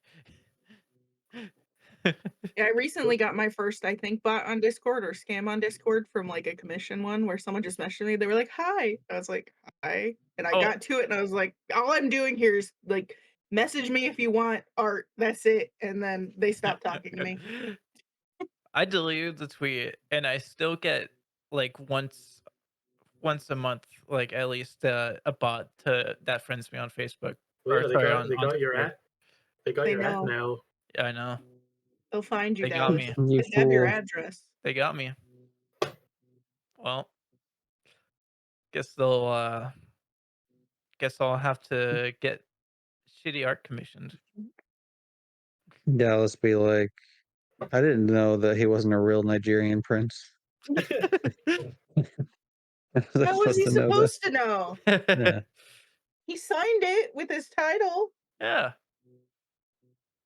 Yeah, I recently got my first, I think, bot on Discord or scam on Discord from like a commission one where someone just messaged me. They were like, "Hi." I was like, "Hi." And I Oh. got to it and I was like, "All I'm doing here is like message me if you want art. That's it." And then they stopped talking to me. I deleted the tweet and I still get like once a month, like at least a bot that friends me on Facebook Well, or yeah, sorry they on got your Discord. at they got They your at know. now. Yeah, I know. They'll find you, They got Dallas. me. You They have your fool. address. They got me. Well, guess they'll guess I'll have to get shitty art commissioned. Dallas be like, I didn't know that he wasn't a real Nigerian prince. I'm How was supposed he to know that. supposed to know? Yeah. He signed it with his title. Yeah.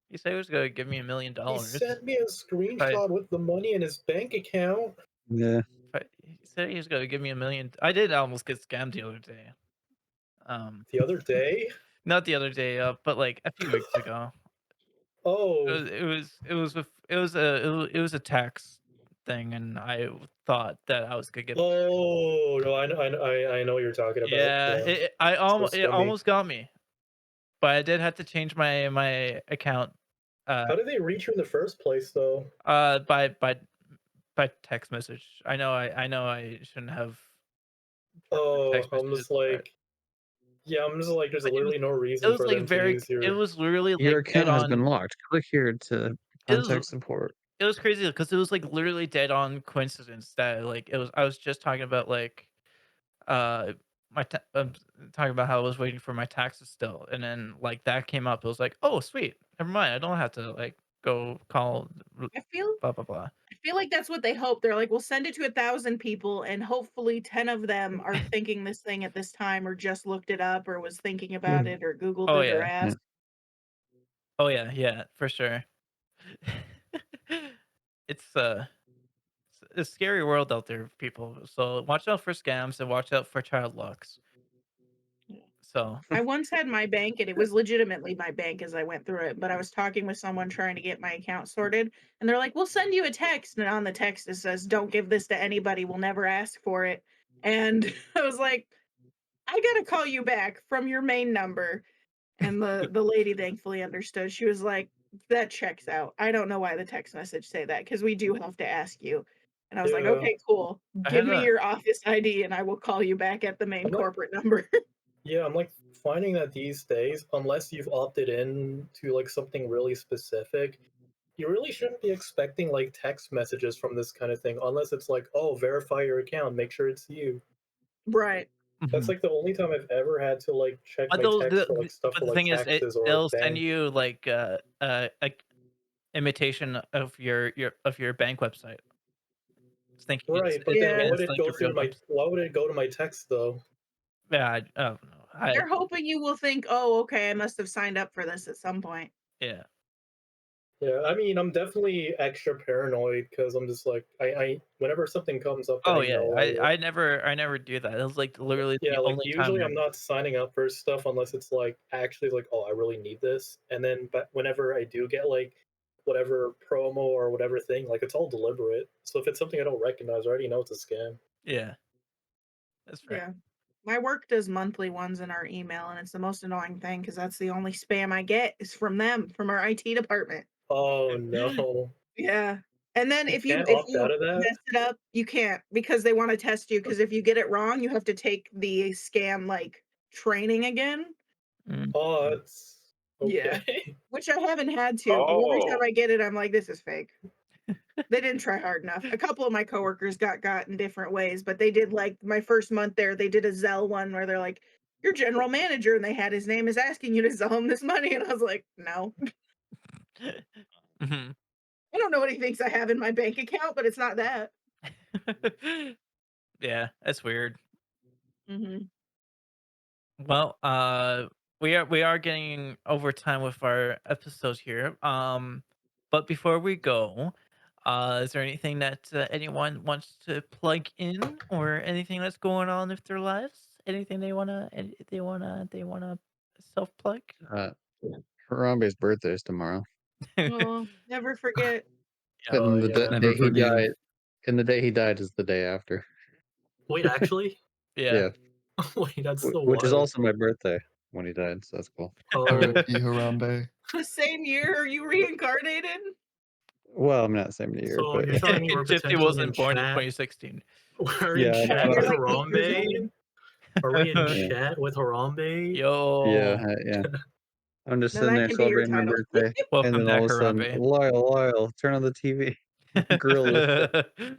He said he was gonna give me $1 million. He sent me a I screenshot with the money in his bank account. Yeah. he said he was gonna give me $1 million. I did almost get scammed the other day. The other day. Not the other day, but like a few weeks ago. Oh, It was a tax thing, and I thought that I was gonna get. oh no, I know what you're talking about. Yeah, Yeah, so it scummy. almost got me, but I did have to change my account. How did they reach you in the first place, though? By text message. I know I shouldn't have Oh, text I'm messages, just like, yeah, I'm just like, there's but literally no it reason was for like them to use it your. was literally Your like dead account has been on. locked. Click here to It was contact support. it was crazy because it was like literally dead on coincidence that like it was. I was just talking about like uh talking about how I was waiting for my taxes still, and then like that came up. It was like, oh sweet, never mind. I don't have to like go call I feel blah blah blah. I feel like that's what they hope. They're like, "We'll send it to 1,000 people, and hopefully 10 of them are thinking this thing at this time, or just looked it up, or was thinking about it, or Googled Oh it, or yeah, Yeah. asked." oh yeah, yeah, for sure. It's a scary world out there, people. So watch out for scams and watch out for child locks. So I once had my bank, and it was legitimately my bank as I went through it, but I was talking with someone trying to get my account sorted, and they're like, "We'll send you a text," and on the text it says, "Don't give this to anybody. We'll never ask for it." And I was like, "I gotta call you back from your main number." And the lady thankfully understood. She was like, "That checks out. I don't know why the text message say that because we do have to ask you." And I was like, Yeah, "Okay, cool. I Give had me a your office ID and I will call you back at the main I'm like, corporate number." yeah, I'm like finding that these days, unless you've opted in to like something really specific, you really shouldn't be expecting like text messages from this kind of thing, unless it's like, oh, verify your account, make sure it's you. Right. That's Mhm. like the only time I've ever had to like check But my those text for like stuff but for the like thing is, taxes or they'll send bank. you like a imitation of your bank website, thinking Right, but then Yeah. why would it's it like go your real through my? website. Why would it go to my text though? Yeah, I don't know. They're hoping you will think, "Oh, okay, I must have signed up for this at some point." Yeah. Yeah, I mean, I'm definitely extra paranoid because I'm just like, I whenever something comes up that Oh I yeah, know I will. I never do that. It was like literally the Yeah, like only time usually I'm ever. not signing up for stuff unless it's like actually like, oh, I really need this. And then, but whenever I do get like whatever promo or whatever thing, like it's all deliberate. So if it's something I don't recognize, I already know it's a scam. Yeah, that's fair. Yeah. My work does monthly ones in our email, and it's the most annoying thing because that's the only spam I get is from them, from our IT department. Oh no, Yeah. And then you if you can't if opt you out of that. mess it up, you can't because they wanna test you. Because if you get it wrong, you have to take the scam, like, training again. Mm. Oh, it's Yeah. okay. Which I haven't had to, and every time Oh, I get it, I'm like, "This is fake." They didn't try hard enough. A couple of my coworkers got in different ways, but they did, like my first month there, they did a Zelle one where they're like, "Your general manager," and they had his name is asking you to Zelle him this money, and I was like, "No." Mhm. I don't know what he thinks I have in my bank account, but it's not that. Yeah, that's weird. Mhm. Well, we are getting over time with our episode here. But before we go, is there anything that anyone wants to plug in, or anything that's going on with their lives? Anything they wanna self plug? Uh, Harambe's birthday is tomorrow. Oh, never forget. Oh, And the yeah. Never day he forgive. died, and the day he died is the day after. Wait, actually? Yeah. Wait, that's so Which is wild. also my birthday when he died, so that's cool. Oh, R.I.P. Harambe. The same year you reincarnated? Well, I'm not the same year, so but you're telling me we're Gypsy potentially in wasn't born in chat? 2016. We're Yeah, in I'm chat not- with You're like 8 years Harambe? old. Are we in Yeah. chat with Harambe? Yo. yeah. I'm just Now sitting that there can be your celebrating my title. birthday, and Welcome then all back, of a sudden, Harambe. Lyle, turn on the TV. Grill this shit.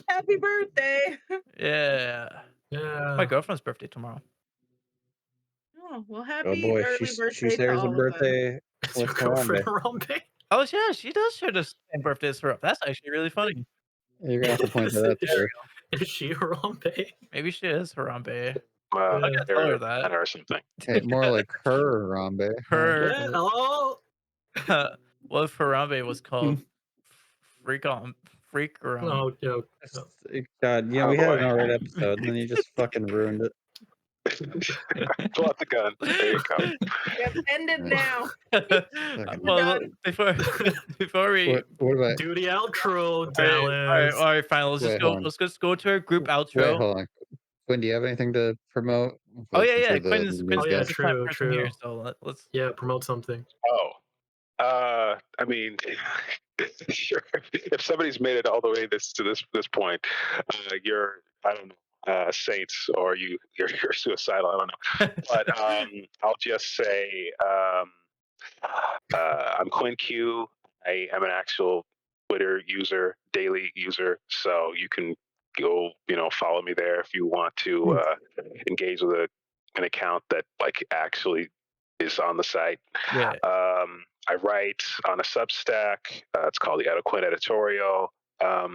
Happy birthday. Yeah. My Yeah. girlfriend's birthday tomorrow. Oh, well, Oh happy boy, early she birthday to shares a all of us. birthday Is your with girlfriend Harambe. Harambe? Oh yeah, she does share the same birthday as her. That's actually really funny. You're gonna have to point to that Is story. Is she Harambe? Maybe she is Harambe. Yeah. I gotta tell her that. or something. Hey, more like her Harambe. Her Yeah. Oh. what if Harambe was called Freak on Freak Harambe? Oh, yeah. God, Oh, we had boy. an alright episode, and then you just fucking ruined it. Pull out the gun. There you go. Yep, ended Yeah. now. well, done. before we What about? Do the outro, all Dallas. right, fine. Let's just Wait, go. hold on. Let's just go to our group Wait, outro. hold on. Quinn, do you have anything to promote? Oh yeah, Since yeah. you're the Quinn's news Oh, yeah, guy. the time true, person here, true. so let's. Yeah, promote something. Oh. I mean, sure. If somebody's made it all the way to this point, you're I don't know, saints, or you're suicidal. I don't know, but I'll just say I'm Quinn Q. I am an actual Twitter user, daily user, so you can go follow me there if you want to engage with an account that actually is on the site. Yeah. I write on a Substack. It's called the Quinn Editorial. I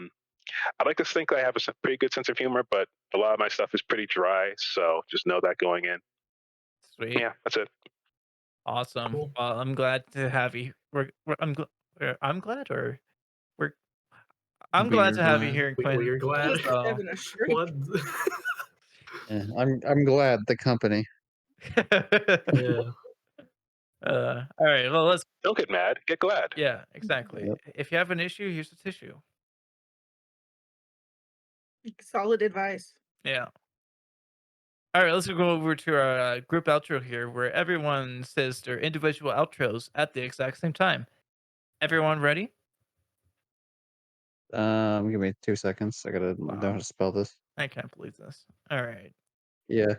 like to think I have a pretty good sense of humor, but a lot of my stuff is pretty dry. So just know that going in. Sweet. Yeah, that's it. Awesome. Cool. Well, I'm glad to have you. I'm glad, or we're. I'm glad to have you here, Quinn. We're glad. Just So- having a shrink. What? Yeah, I'm glad the company. Yeah. all right. Well, let's. Don't get mad. Get glad. Yeah, exactly. Yep. If you have an issue, here's the tissue. Solid advice. Yeah. All right, let's go over to our group outro here, where everyone says their individual outros at the exact same time. Everyone ready? Give me 2 seconds. I gotta know how to spell this. I can't believe this. All right. Yeah.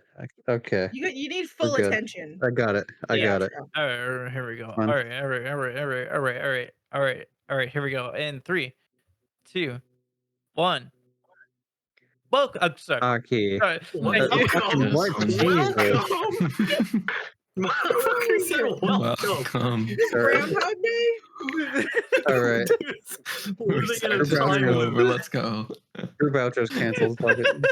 Okay. You need full good. attention. I got it. I Yeah. got it. All right, here we go. Fun. All right, here we go. In 3, 2, 1. Welcome. I'm sorry. Hockey. Sorry. Welcome. Thank you. Fucking what? Welcome. Jesus. Motherfucker said welcome. Welcome. Groundhog Day? All right. What are they gonna Group talk Starting outro. about? over. Let's go. Group outro's canceled. Fuck it.